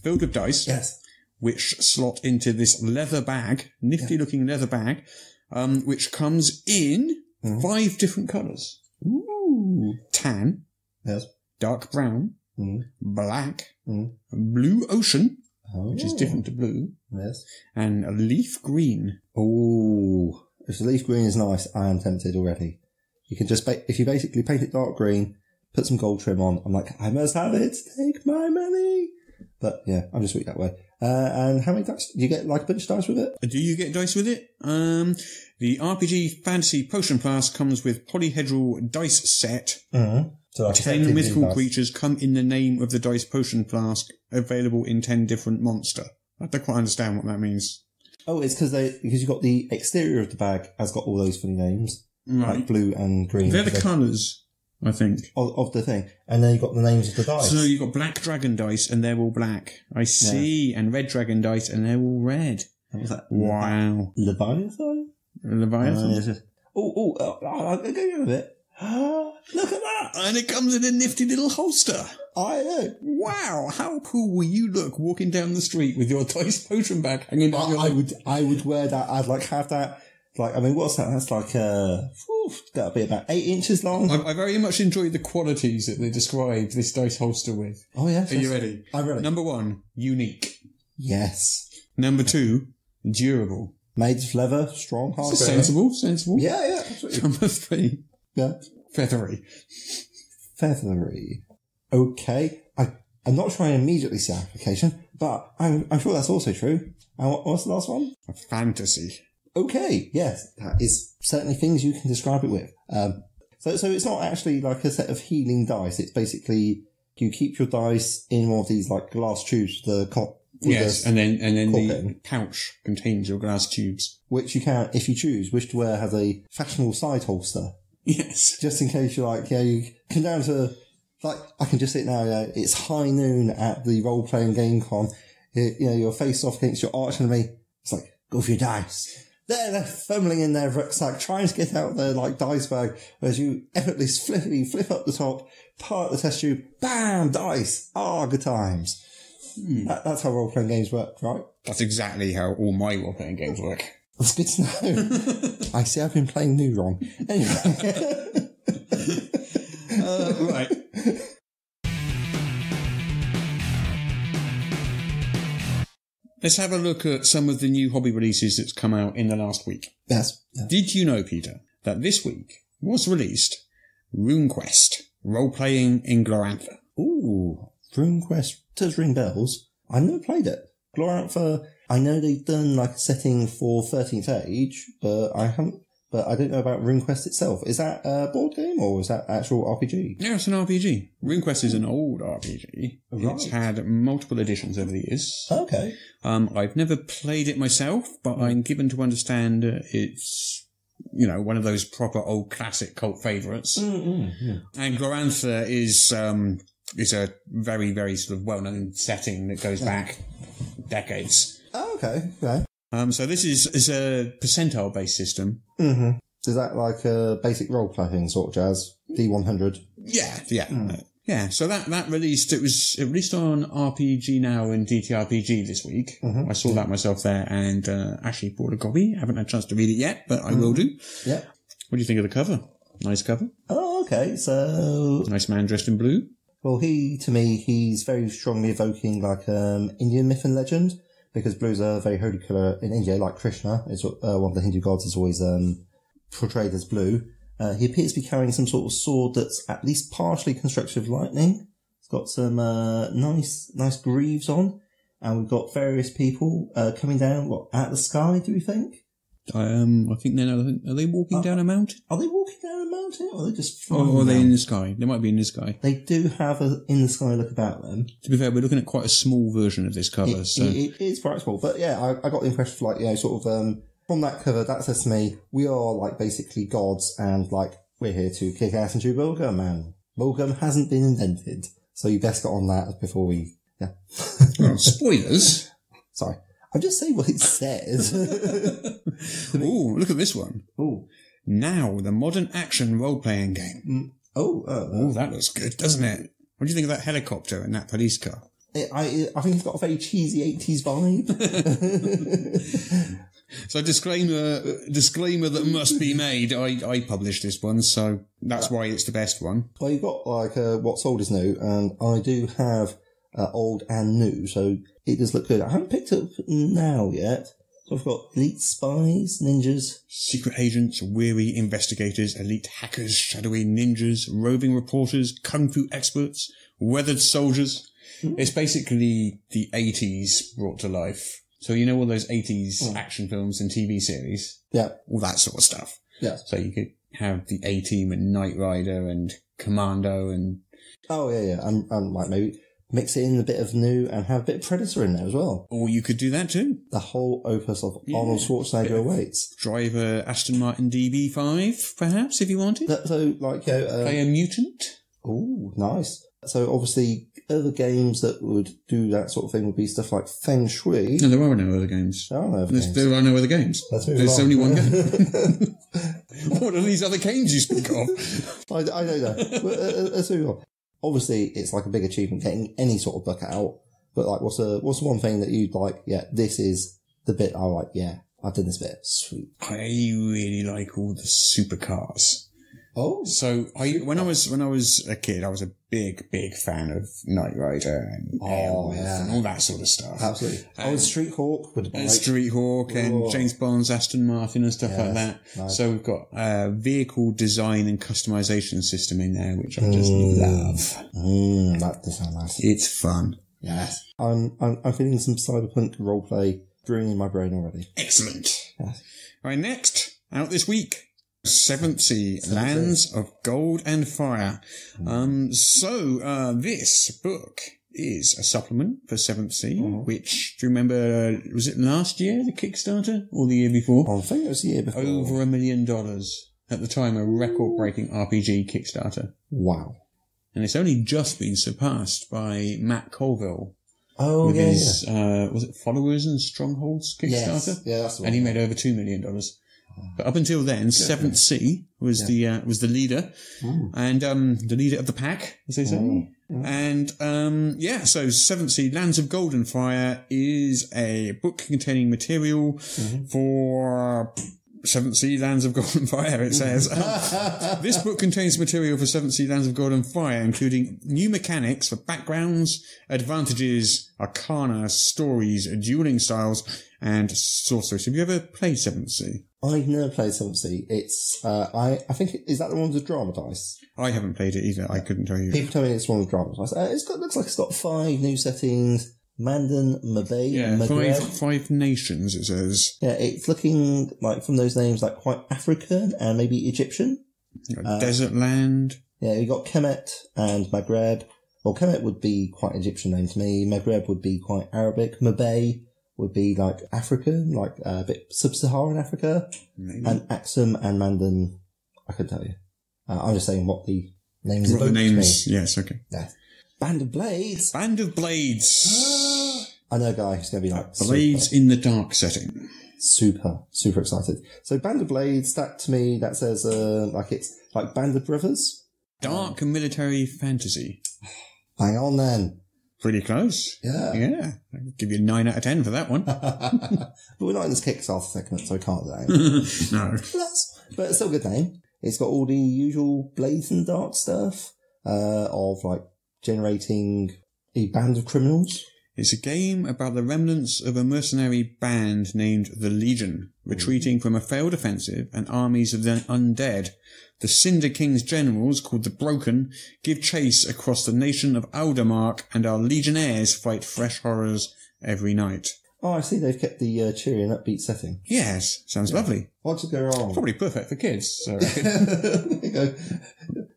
filled with dice. Yes. Which slot into this leather bag, nifty-looking leather bag, which comes in 5 different colours. Ooh. Tan, Yes. dark brown, black, blue ocean, Oh. which is different to blue, Yes. and a leaf green. Ooh. If the leaf green is nice, I am tempted already. You can just, if you basically paint it dark green, put some gold trim on, I'm like, I must have it, take my money. But yeah, I'm just weak that way. And how many dice? Do you get like a bunch of dice with it? Do you get dice with it? The RPG Fantasy Potion Flask comes with polyhedral dice set. Mm-hmm. So like 10 mythical creatures come in the name of the dice potion flask, available in 10 different monster. I don't quite understand what that means. Oh, it's because you've got the exterior of the bag has got all those funny names. Right. Like blue and green. They're the colours, I think. Of the thing. And then you've got the names of the dice. So you've got black dragon dice and they're all black. I see. Yeah. And red dragon dice and they're all red. What was that? Wow. Leviathan? Leviathan? I'll go in a bit. Look at that! And it comes in a nifty little holster. I know. Wow, how cool will you look walking down the street with your dice potion bag hanging down your leg? I would wear that. I'd like have that. Like, I mean, what's that? That's like, gotta be about 8 inches long. I very much enjoyed the qualities that they describe this dice holster with. Oh, yes. Are you ready? I'm ready. Number 1, unique. Yes. Number 2, durable. Made of leather, strong, hard. Sensible. Yeah, absolutely. Number 3, feathery. Feathery. Okay. I'm not sure I immediately see application, but I'm sure that's also true. And what's the last one? Fantasy. Okay, yes, that is certainly things you can describe it with. So it's not actually like a set of healing dice. It's basically you keep your dice in one of these like glass tubes. Yes, and then the pouch contains your glass tubes, which you can, if you choose, wish to wear has a fashionable side holster. Yes, just in case you're like, you come down to like I can just see it now. It's high noon at the role playing game con. You're face off against your arch enemy. It's like go for your dice. They're fumbling in their rucksack, trying to get out their like dice bag, as you effortlessly flip up the top, part the test tube, bam, dice. Good times. That's how role-playing games work, right? That's exactly how all my role-playing games work. That's good to know. I see I've been playing New wrong. Anyway. Right. Let's have a look at some of the new hobby releases that's come out in the last week. Yes. Yeah. Did you know, Peter, that this week was released RuneQuest, role-playing in Glorantha? Ooh, RuneQuest does ring bells. I never played it. Glorantha, I know they've done like a setting for 13th Age, but I don't know about RuneQuest itself. Is that a board game or is that actual RPG? Yeah, it's an RPG. RuneQuest is an old RPG. Right. It's had multiple editions over the years. Okay. I've never played it myself, but I'm given to understand it's, one of those proper old classic cult favourites. Yeah. And Glorantha is a very, very sort of well-known setting that goes back decades. Oh, okay. So this is a percentile-based system. Mm-hmm. Is that like a basic role-playing sort of jazz? D100? Yeah. Yeah, so that released, it released on RPG Now and DTRPG this week. Mm-hmm. I saw that myself there and actually bought a copy. I haven't had a chance to read it yet, but I will do. Yeah. What do you think of the cover? Nice cover. Oh, okay, so... Nice man dressed in blue. Well, he's very strongly evoking like Indian myth and legend, because blue's a very holy colour in India, like Krishna is one of the Hindu gods is always portrayed as blue. He appears to be carrying some sort of sword that's at least partially constructed of lightning. It's got some nice greaves on, and we've got various people coming down out of the sky. Do we think? I think are they walking down a mountain? Are they walking down a mountain, or are they just flying? Or are they in the sky? They might be in the sky. They do have a in the sky look about them. To be fair, we're looking at quite a small version of this cover. It is quite small, but yeah, I got the impression of sort of from that cover that says to me, we are like basically gods, and like we're here to kick ass and chew bubblegum, man. Bubblegum hasn't been invented, so you best get on that before we. Yeah. Well, spoilers. Sorry. I'm just saying what it says. Ooh, look at this one. Ooh. Now, the modern action role-playing game. Oh, that looks good, doesn't it? What do you think of that helicopter and that police car? I think it's got a very cheesy 80s vibe. So disclaimer that must be made. I published this one, so that's why it's the best one. Well, you've got like what's old is new, and I do have old and new, so it does look good. I haven't picked up now yet. So I've got elite spies, ninjas, secret agents, weary investigators, elite hackers, shadowy ninjas, roving reporters, kung fu experts, weathered soldiers. It's basically the 80s brought to life. So you know all those 80s action films and TV series? Yeah. All that sort of stuff. Yeah. So you could have the A-Team and Knight Rider and Commando and... Oh, yeah. And like maybe mix it in a bit of new and have a bit of Predator in there as well. Or you could do that too. The whole opus of Arnold Schwarzenegger awaits. Drive a Aston Martin DB5, perhaps, if you wanted. So, like... play a mutant. Oh, nice. So obviously other games that would do that sort of thing would be stuff like Feng Shui. No, there are no other games. There are no other games. There are no other games. There's only one game. What are these other games you speak of? I don't know. Let's move on. Obviously, it's like a big achievement getting any sort of book out. But like, what's the one thing that you'd like? Yeah, this is the bit I like. Yeah, I've done this bit. Sweet. I really like all the supercars. Oh, so when I was a kid, I was a big fan of Knight Rider and Airwolf and all that sort of stuff. Absolutely. And Street Hawk with the bike. Street Hawk and James Bond's Aston Martin and stuff like that. Nice. So we've got a vehicle design and customization system in there, which I just love. That does sound nice. It's fun. Yes. I'm feeling some cyberpunk roleplay brewing in my brain already. Excellent. Yes. Right, next out this week. Seventh Sea, Lands of Gold and Fire. This book is a supplement for Seventh Sea, which, do you remember, was it last year, the Kickstarter, or the year before? I think it was the year before. Over $1 million. At the time, a record-breaking RPG Kickstarter. Wow. And it's only just been surpassed by Matt Colville. Oh, with his, was it Followers and Strongholds Kickstarter? Yes. Yeah, that's the one. And he made over $2 million. But up until then, Seventh Sea was the leader, and the leader of the pack, as they say. And so Seventh Sea, Lands of Gold and Fire is a book containing material for Seventh Sea, Lands of Gold and Fire. It says this book contains material for Seventh Sea, Lands of Gold and Fire, including new mechanics for backgrounds, advantages, arcana, stories, dueling styles, and sorcery. Have you ever played Seventh Sea? I've never played Seventh Sea. It's, I think, is that the one with the drama dice? I haven't played it either. I couldn't tell you. People tell me it's one with drama dice. Looks like it's got 5 new settings. Mandan, Mabay, Maghreb. Five nations, it says. Yeah, it's looking like from those names like quite African and maybe Egyptian. Desert land. Yeah, you got Kemet and Maghreb. Well, Kemet would be quite Egyptian name to me. Maghreb would be quite Arabic. Mabay would be like African, like a bit sub-Saharan Africa. Maybe. And Axum and Mandan, I could tell you. I'm just saying what the names are. The names, yes, okay. Yeah. Band of Blades. Band of Blades. I know a guy who's going to be like... Blades in the dark setting. Super excited. So Band of Blades, that to me, that says like it's like Band of Brothers. Dark military fantasy. Hang on then. Pretty close. Yeah. I'll give you a 9 out of 10 for that one. But we're not in this Kickstarter segment, so I can't do that. No. But it's still a good name. It's got all the usual Blades in the Dark stuff of like generating a band of criminals. It's a game about the remnants of a mercenary band named the Legion, retreating from a failed offensive and armies of the undead. The Cinder King's generals, called the Broken, give chase across the nation of Aldermark, and our legionnaires fight fresh horrors every night. Oh, I see they've kept the cheery and upbeat setting. Yes, sounds lovely. What could go wrong? Probably perfect for kids. So.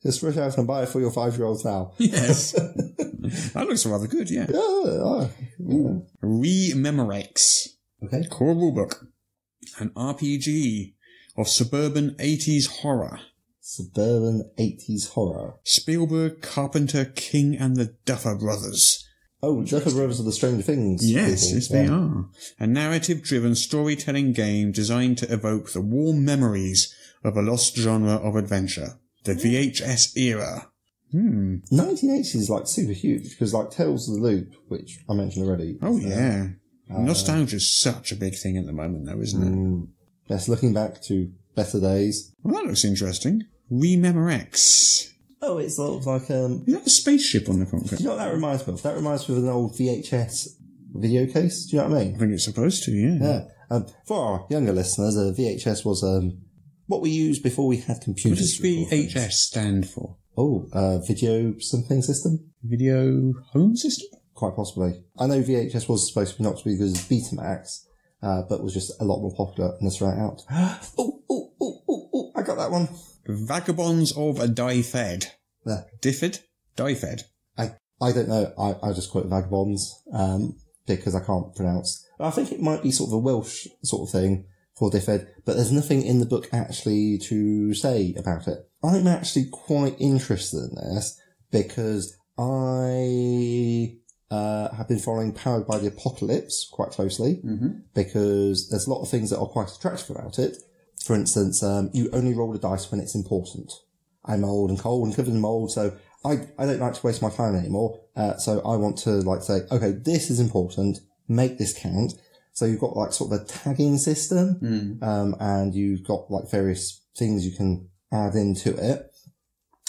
Just rush out and buy it for your 5-year-olds now. Yes. That looks rather good, yeah. Yeah. Rememorex. Okay. Core rulebook. An RPG of suburban 80s horror. Suburban 80s horror. Spielberg, Carpenter, King and the Duffer Brothers. Oh, Duffer Brothers are the Stranger Things. Yes, they are. A narrative-driven storytelling game designed to evoke the warm memories of a lost genre of adventure. The VHS era. 1980s is like super huge because like Tales of the Loop, which I mentioned already. Oh yeah. Nostalgia's such a big thing at the moment though, isn't it? Yes, looking back to better days. Well, that looks interesting. Rememorex. Oh, it's sort of like Is that a spaceship on the front? Do you know what that reminds me of? That reminds me of an old VHS video case. Do you know what I mean? I think it's supposed to, yeah. Yeah. For our younger listeners, a VHS was what we used before we had What computers. does VHS stand for? Video something system? Video home system? Quite possibly. I know VHS was supposed to be not to be as good as Betamax, but was just a lot more popular and it's right out. I got that one. Vagabonds of Dyfed. Yeah. Diffid? Dyfed. I don't know. I just call it Vagabonds, because I can't pronounce. I think it might be sort of a Welsh sort of thing for Diffed, but there's nothing in the book actually to say about it. I'm actually quite interested in this because I have been following Powered by the Apocalypse quite closely because there's a lot of things that are quite attractive about it. For instance, you only roll the dice when it's important. I'm old and cold and covered in mold, so I don't like to waste my time anymore. So I want to like say, okay, this is important, make this count. So you've got like sort of a tagging system, and you've got like various things you can add into it.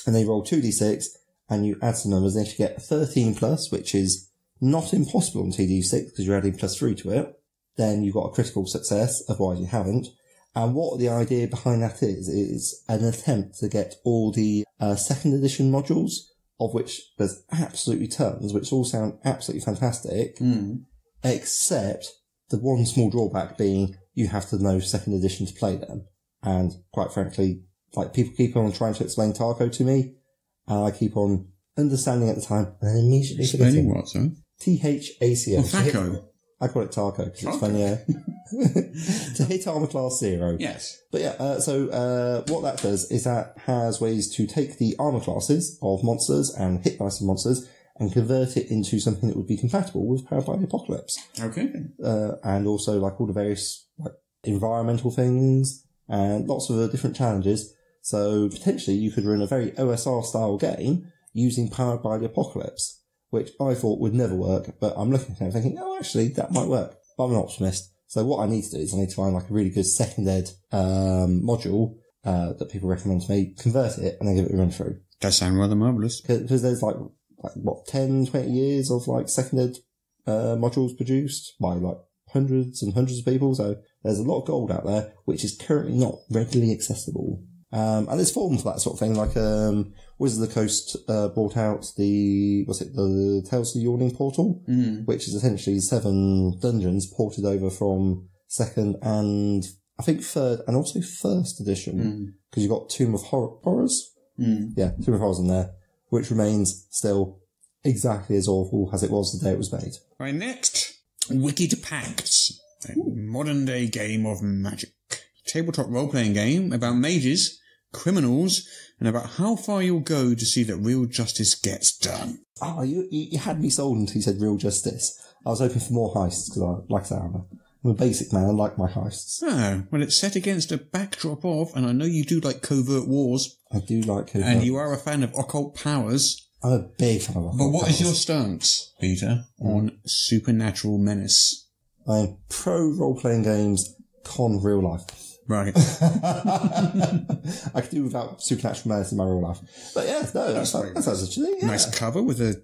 And they roll 2d6 and you add some numbers and if you get 13 plus, which is not impossible on TD6 because you're adding +3 to it, then you've got a critical success, otherwise you haven't. And what the idea behind that is an attempt to get all the second edition modules, of which there's absolutely tons, which all sound absolutely fantastic, except the one small drawback being you have to know second edition to play them. And quite frankly, like people keep on trying to explain Tarko to me, and I keep on understanding at the time and then immediately Explaining forgetting. what, sorry? THACO. Oh, THACO. I call it Tarko because it's funnier. To hit armor class 0. Yes. But yeah, so what that does is that has ways to take the armor classes of monsters and hit dice of monsters and convert it into something that would be compatible with Powered by the Apocalypse. Okay. And also like all the various like environmental things and lots of different challenges. So potentially you could run a very OSR style game using Powered by the Apocalypse, which I thought would never work, but I'm looking at it thinking, oh, actually, that might work. But I'm an optimist. So what I need to do is I need to find like a really good second ed module that people recommend to me, convert it, and then give it a run through. Does sound rather marvellous. Because there's like, what, 10, 20 years of like second ed modules produced by like hundreds and hundreds of people. So there's a lot of gold out there, which is currently not readily accessible. And there's forums for that sort of thing, like Wizards of the Coast brought out the Tales of the Yawning Portal, which is essentially 7 dungeons ported over from 2nd and I think 3rd and also 1st edition, because you've got Tomb of Horrors. Yeah, Tomb of Horrors in there, which remains still exactly as awful as it was the day it was made. Right, next, Wicked Pacts, a modern-day game of magic. Tabletop role-playing game about mages, criminals, and about how far you'll go to see that real justice gets done. Oh, you had me sold until you said real justice. I was hoping for more heists, because like I say, I'm a basic man, I like my heists. Oh, well, it's set against a backdrop of, and I know you do like covert wars. I do like covert and you are a fan of occult powers. I'm a big fan of occult powers. But what is your stance, Peter, on supernatural menace? I'm pro role-playing games, con real life. Right. I could do without supernatural menace in my real life. But yeah, no, that's actually, yeah. Nice cover with a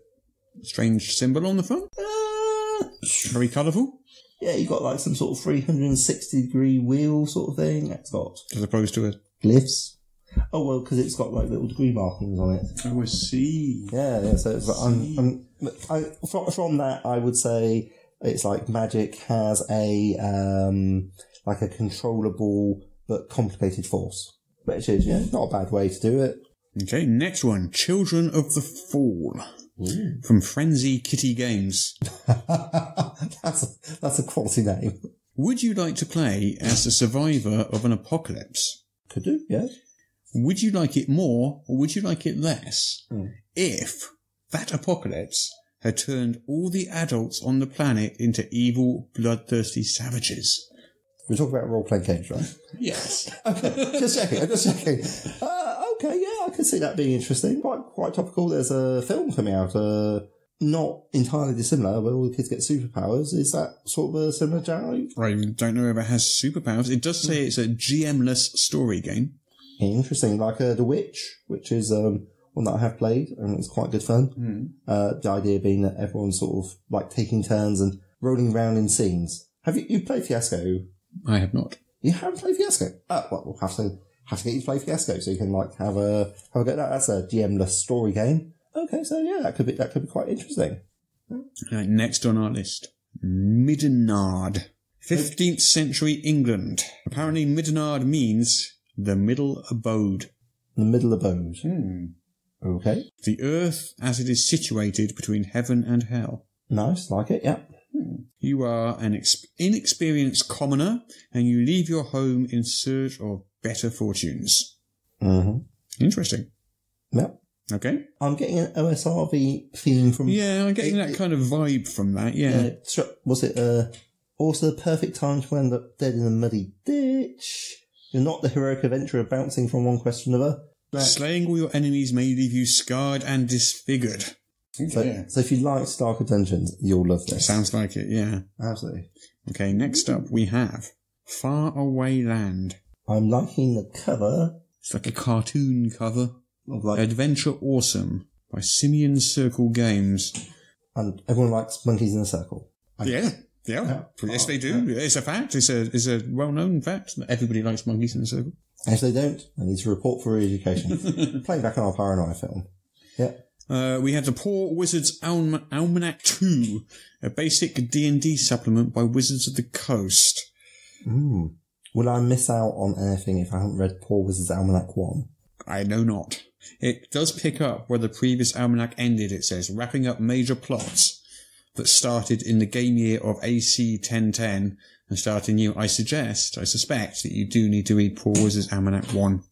strange symbol on the front. Very colourful. Yeah, you got like some sort of 360-degree wheel sort of thing. It's got... As opposed to a... glyphs. Oh, well, because it's got like little degree markings on it. Oh, I see. Yeah, so it's from that, I would say it's like magic has a... like a controllable but complicated force. Which is, not a bad way to do it. Okay, next one. Children of the Fall. Ooh. From Frenzy Kitty Games. That's a quality name. Would you like to play as the survivor of an apocalypse? Could do, yeah. Would you like it more or would you like it less if that apocalypse had turned all the adults on the planet into evil, bloodthirsty savages? We're talking about role-playing games, right? Yes. Okay, just checking. Okay, yeah, I can see that being interesting. Quite topical. There's a film coming out, not entirely dissimilar, where all the kids get superpowers. Is that sort of a similar genre? I don't know if it has superpowers. It does say it's a GM-less story game. Interesting, like The Witch, which is one that I have played, and it's quite good fun. The idea being that everyone's sort of like taking turns and rolling around in scenes. Have you played Fiasco? I have not. You haven't played Fiasco? Oh, well, we'll have to get you to play Fiasco so you can like have a go at that. That's a GM-less story game. Okay, so yeah, that could be quite interesting. Right, next on our list, Middenard. 15th century England. Apparently Middenard means the middle abode. The middle abode. Okay. The earth as it is situated between heaven and hell. Nice, like it, yeah. You are an inexperienced commoner, and you leave your home in search of better fortunes. Interesting. Yep. Okay. I'm getting an OSRV theme from... Yeah, I'm getting that kind of vibe from that, yeah. Was it also the perfect time to end up dead in a muddy ditch? You're not the heroic adventurer bouncing from one quest to another. Slaying all your enemies may leave you scarred and disfigured. So if you like Darker Dungeons, you'll love this. Sounds like it, yeah. Absolutely. Okay, next up we have Far Away Land. I'm liking the cover. It's like a cartoon cover. Adventure Awesome by Simian Circle Games. And everyone likes Monkeys in a Circle. Yeah. Yes, they do. Yeah. It's a fact. It's a well-known fact that everybody likes Monkeys in a Circle. And if they don't, I need to report for re-education. Playing back on our Paranoia film. Yeah. We have the Poor Wizard's Almanac 2, a basic D&D supplement by Wizards of the Coast. Will I miss out on anything if I haven't read Poor Wizard's Almanac 1? I know not. It does pick up where the previous almanac ended, it says, wrapping up major plots that started in the game year of AC 1010 and starting new. I suspect that you do need to read Poor Wizard's Almanac 1.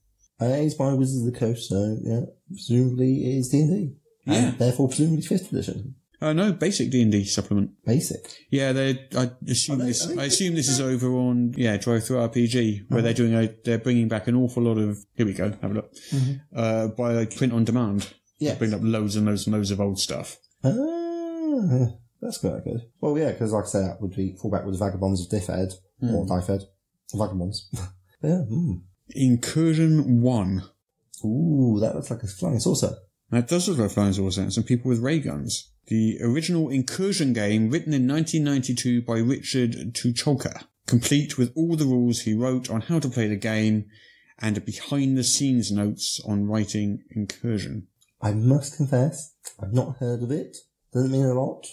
It's by Wizards of the Coast, so yeah, presumably it is D&D. Yeah. And therefore presumably 5th edition. No, basic D&D supplement. Basic? Yeah, I assume this is over on, Drive-Thru RPG, where they're bringing back an awful lot of, here we go, have a look, by print on demand. Yeah. They bring up loads and loads and loads of old stuff. That's quite good. Well, yeah, because like I say, that would be fallback with Vagabonds of Diffed, or Difed. Vagabonds. Yeah. Incursion 1. Ooh, that looks like a flying saucer. That does look like a flying saucer, and some people with ray guns. The original Incursion game, written in 1992 by Richard Tucholka, complete with all the rules he wrote on how to play the game, and a behind-the-scenes notes on writing Incursion. I must confess, I've not heard of it. Doesn't mean a lot.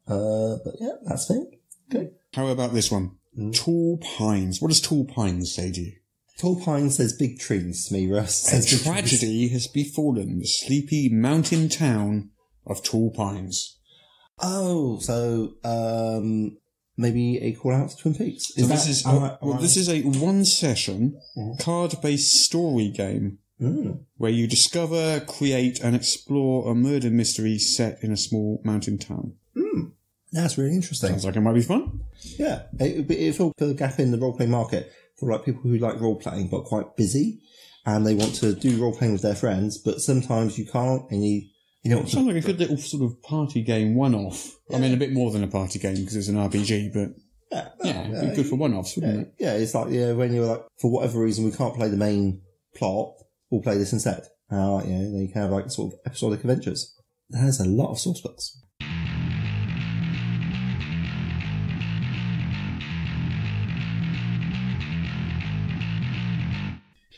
But yeah, that's it. Okay. How about this one? Tall Pines. What does Tall Pines say to you? Tall Pines says big trees to me, Russ. A tragedy has befallen the sleepy mountain town of Tall Pines. Oh, so maybe a call out to Twin Peaks. This is a one-session card-based story game where you discover, create, and explore a murder mystery set in a small mountain town. That's really interesting. Sounds like it might be fun. Yeah, it will fill a gap in the role-playing market for like people who like role-playing but quite busy, and they want to do role-playing with their friends, but sometimes you can't, and you know. Sounds like a good little sort of party game one-off. Yeah. I mean, a bit more than a party game because it's an RPG, but it'd be good for one-offs, wouldn't it? Yeah, it's like when you're like, for whatever reason, we can't play the main plot, we'll play this instead. Then you can have like sort of episodic adventures. There's a lot of source books.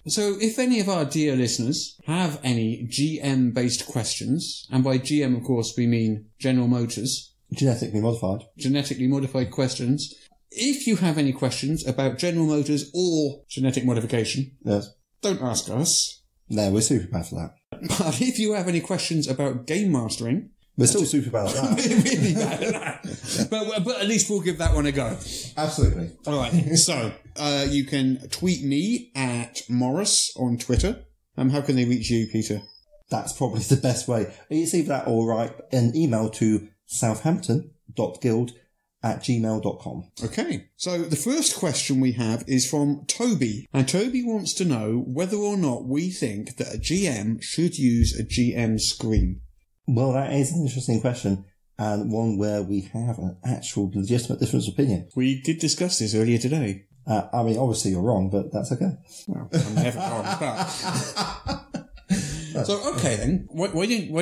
So if any of our dear listeners have any GM-based questions, and by GM, of course, we mean General Motors. Genetically modified questions. If you have any questions about General Motors or genetic modification, yes, don't ask us. No, we're super bad for that. But if you have any questions about game mastering... We're still super bad at that. We're really bad at that. But at least we'll give that one a go. Absolutely. All right. So, you can tweet me at Morris on Twitter. How can they reach you, Peter? That's probably the best way. It's either that or write an email to southampton.guild gmail.com. Okay, so the first question we have is from Toby, and Toby wants to know whether or not we think that a GM should use a GM screen. Well, that is an interesting question, and one where we have an actual legitimate difference of opinion. We did discuss this earlier today. I mean, obviously you're wrong, but that's okay. Well, I'm never wrong, but... So, okay then, why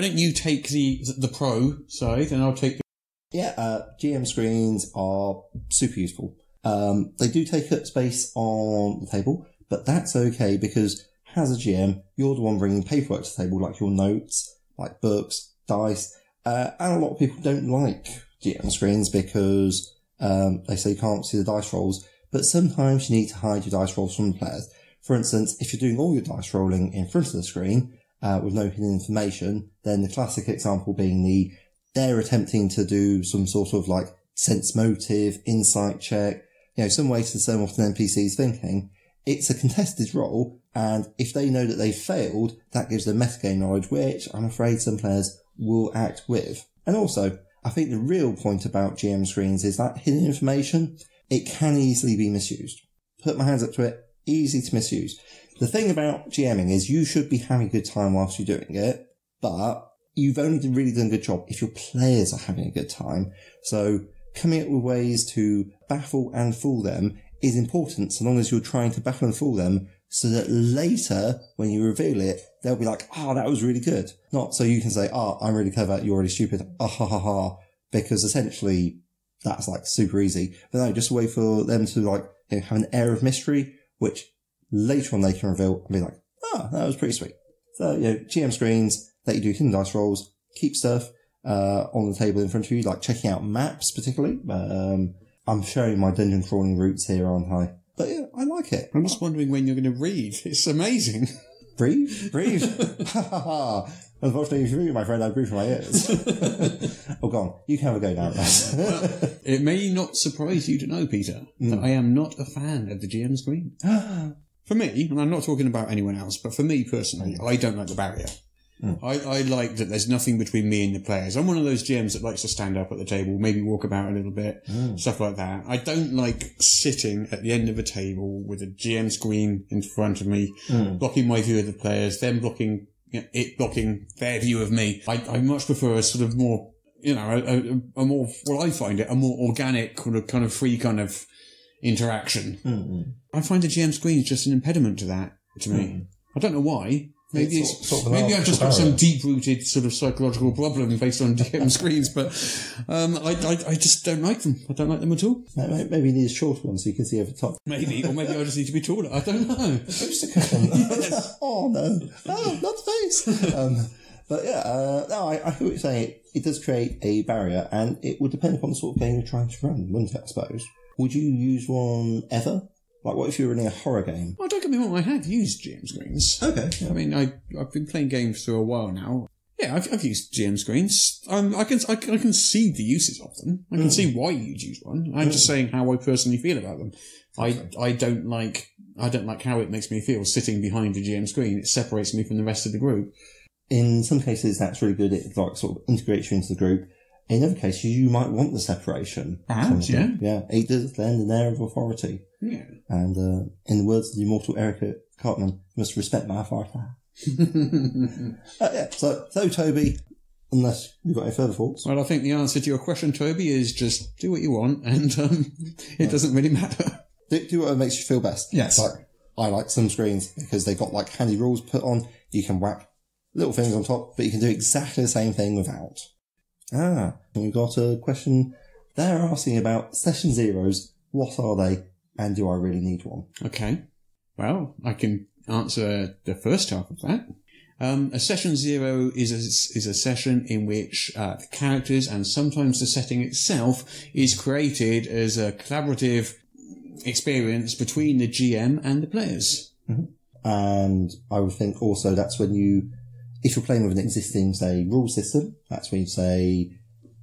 don't you take the pro side, and I'll take the... Yeah, GM screens are super useful. They do take up space on the table, but that's okay because as a GM, you're the one bringing paperwork to the table, like your notes, like books, dice, and a lot of people don't like GM screens because they say you can't see the dice rolls, but sometimes you need to hide your dice rolls from the players. For instance, if you're doing all your dice rolling in front of the screen with no hidden information, then the classic example being they're attempting to do some sort of like sense motive, insight check, some way to discern what an NPC's thinking. It's a contested roll, and if they know that they've failed, that gives them metagame knowledge, which I'm afraid some players will act with. And also, I think the real point about GM screens is that hidden information, it can easily be misused. Put my hands up to it, easy to misuse. The thing about GMing is you should be having a good time whilst you're doing it, but you've only really done a good job if your players are having a good time. So coming up with ways to baffle and fool them is important so long as you're trying to baffle and fool them so that later, when you reveal it, they'll be like, that was really good. Not so you can say, I'm really clever, you're really stupid, ha ha ha, because essentially that's like super easy. But no, just a way for them to like have an air of mystery, which later on they can reveal and be like, that was pretty sweet. So, GM screens let you do hidden dice rolls, keep stuff on the table in front of you, like checking out maps particularly. I'm showing my dungeon crawling routes here, aren't I? But yeah, I like it. I'm just wondering when you're going to read. It's amazing. Breathe? Unfortunately, if you read, my friend, I'd breathe from my ears. Oh, go on. You can have a go now. Well, it may not surprise you to know, Peter, that I am not a fan of the GM screen. For me, and I'm not talking about anyone else, but for me personally, I don't like the barrier. I like that there's nothing between me and the players. I'm one of those GMs that likes to stand up at the table, maybe walk about a little bit, stuff like that. I don't like sitting at the end of a table with a GM screen in front of me, blocking my view of the players, them blocking it blocking their view of me. I much prefer a sort of more, a more, I find it, a more organic, kind of free kind of interaction. I find the GM screen is just an impediment to that, to me. I don't know why. Maybe it's sort of maybe I've just got some deep-rooted sort of psychological problem based on GM screens, but I just don't like them. I don't like them at all. Maybe you need a short one so you can see over the top. Maybe, or maybe I just need to be taller. I don't know. Yes. Oh no! Oh, not the face. But yeah, no, I hear what you're saying. It does create a barrier, and it would depend upon the sort of game you're trying to run, wouldn't it? I suppose. Would you use one ever? Like, what if you were running a horror game? Well, don't get me wrong, I have used GM screens. Okay. Yeah. I mean, I've been playing games for a while now. Yeah, I've used GM screens. I can see the uses of them. I can see why you'd use one. I'm just saying how I personally feel about them. I don't like how it makes me feel sitting behind a GM screen. It separates me from the rest of the group. In some cases, that's really good. It like sort of integrates you into the group. In other cases, you might want the separation. Perhaps, yeah. Yeah, it does lend an air of authority. Yeah. And in the words of the immortal Erica Cartman, you must respect my authority. Yeah, so Toby, unless you've got any further thoughts. Well, I think the answer to your question, Toby, is just do what you want, and it doesn't really matter. Do whatever makes you feel best. Yes. Like, I like some screens because they've got like handy rules put on. You can whack little things on top, but you can do exactly the same thing without. And we've got a question there asking about session zeros. What are they, and do I really need one? Okay. Well, I can answer the first half of that. A session zero is a session in which the characters and sometimes the setting itself is created as a collaborative experience between the GM and the players. Mm-hmm. And I would think also that's when if you're playing with an existing, say, rule system, that's when you say,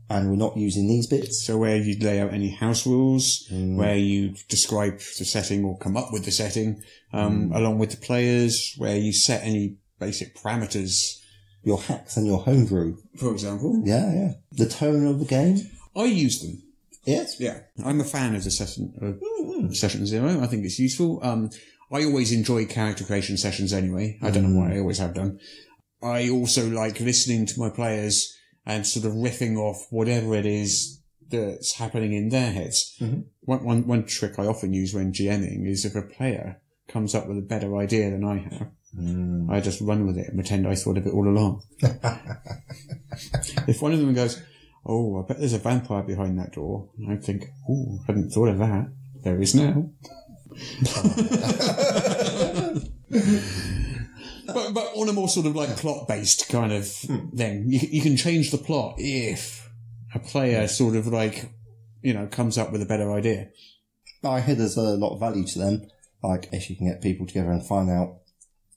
and we're not using these bits. So where you lay out any house rules, where you describe the setting or come up with the setting, along with the players, where you set any basic parameters. Your hacks and your homebrew. For example. Yeah. The tone of the game. I use them. Yes. Yeah. I'm a fan of the session 0. I think it's useful. I always enjoy character creation sessions anyway. I don't know why, I always have done. I also like listening to my players and sort of riffing off whatever it is that's happening in their heads. One trick I often use when GMing is if a player comes up with a better idea than I have, I just run with it and pretend I thought of it all along. If one of them goes, "Oh, I bet there's a vampire behind that door," I think, "Oh, I hadn't thought of that. There is now." But on a more sort of like plot-based kind of thing, you can change the plot if a player sort of like, comes up with a better idea. I hear there's a lot of value to them. Like, if you can get people together and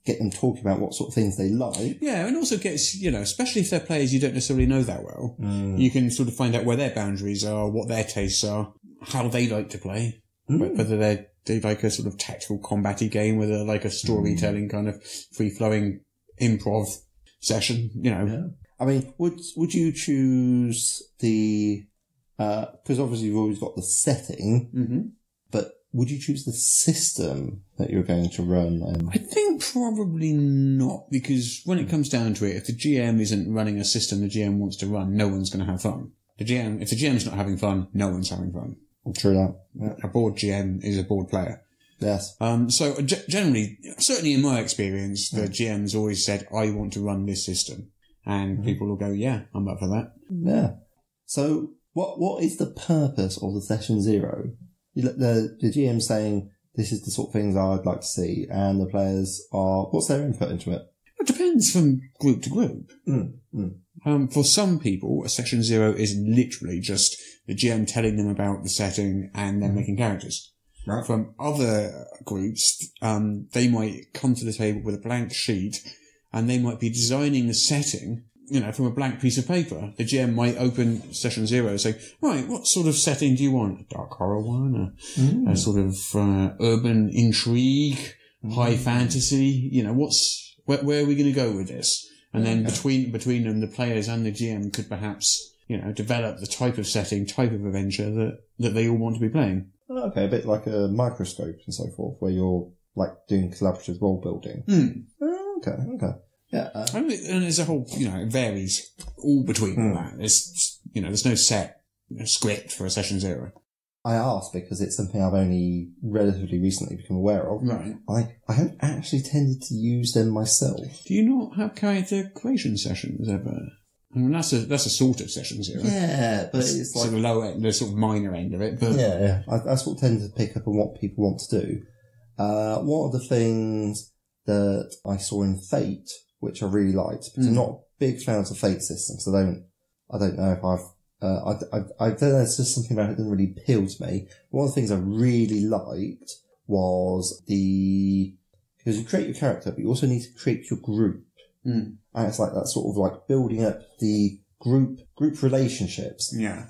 get them talking about what sort of things they like. Yeah, and also gets, especially if they're players you don't necessarily know that well, you can sort of find out where their boundaries are, what their tastes are, how they like to play, whether they like a sort of tactical combat-y game with a storytelling kind of free-flowing improv session, Yeah. I mean, would you choose the, because obviously you've always got the setting, but would you choose the system that you're going to run? I think probably not, because when it comes down to it, if the GM isn't running a system the GM wants to run, no one's going to have fun. If the GM's not having fun, no one's having fun. True that. Yeah. A bored GM is a bored player. Yes. So generally, certainly in my experience, the GM's always said, "I want to run this system." And people will go, "Yeah, I'm up for that." Yeah. So what is the purpose of the session 0? The GM saying, "This is the sort of things I'd like to see," and the players what's their input into it? It depends from group to group. For some people, a session 0 is literally just the GM telling them about the setting and then making characters. Right. From other groups, they might come to the table with a blank sheet and they might be designing the setting, from a blank piece of paper. The GM might open session 0 and say, "Right, what sort of setting do you want? A dark horror one? A sort of urban intrigue? High fantasy? Where are we going to go with this?" And then between them, the players and the GM could perhaps, develop the type of setting, type of adventure that they all want to be playing. Okay, a bit like a microscope and so forth, where you're like doing collaborative role building. Okay. Yeah. And there's a whole, it varies all between that. There's no set script for a session 0. I ask because it's something I've only relatively recently become aware of. Right. I haven't actually tended to use them myself. Do you not have character creation sessions ever? I mean, that's a sort of session 0. Yeah, but it's like sort of low end, the sort of minor end of it. But yeah. I sort of tend to pick up on what people want to do. One of the things that I saw in Fate, which I really liked, because I'm not big fans of Fate systems. I don't know if I don't know, it's just something about it that didn't really appeal to me. One of the things I really liked was because you create your character, but you also need to create your group. And it's like that sort of like building up the group relationships. Yeah.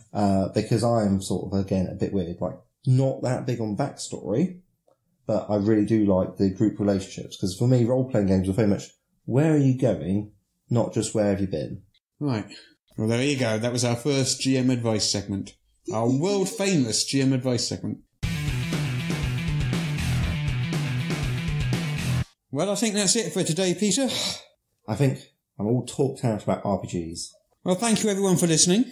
Because I'm sort of, again, a bit weird, like not that big on backstory, but I really do like the group relationships. Because for me, role-playing games are very much, where are you going? Not just where have you been? Right. Well, there you go. That was our first GM advice segment. Our world-famous GM advice segment. Well, I think that's it for today, Peter. I think I'm all talked out about RPGs. Well, thank you everyone for listening.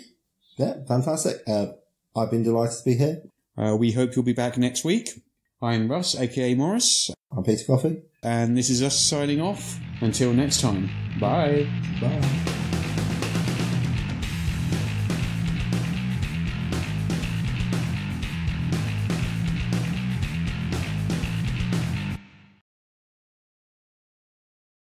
Yeah, fantastic. I've been delighted to be here. We hope you'll be back next week. I'm Russ, aka Morris. I'm Peter Coffey. And this is us signing off. Until next time. Bye. Bye.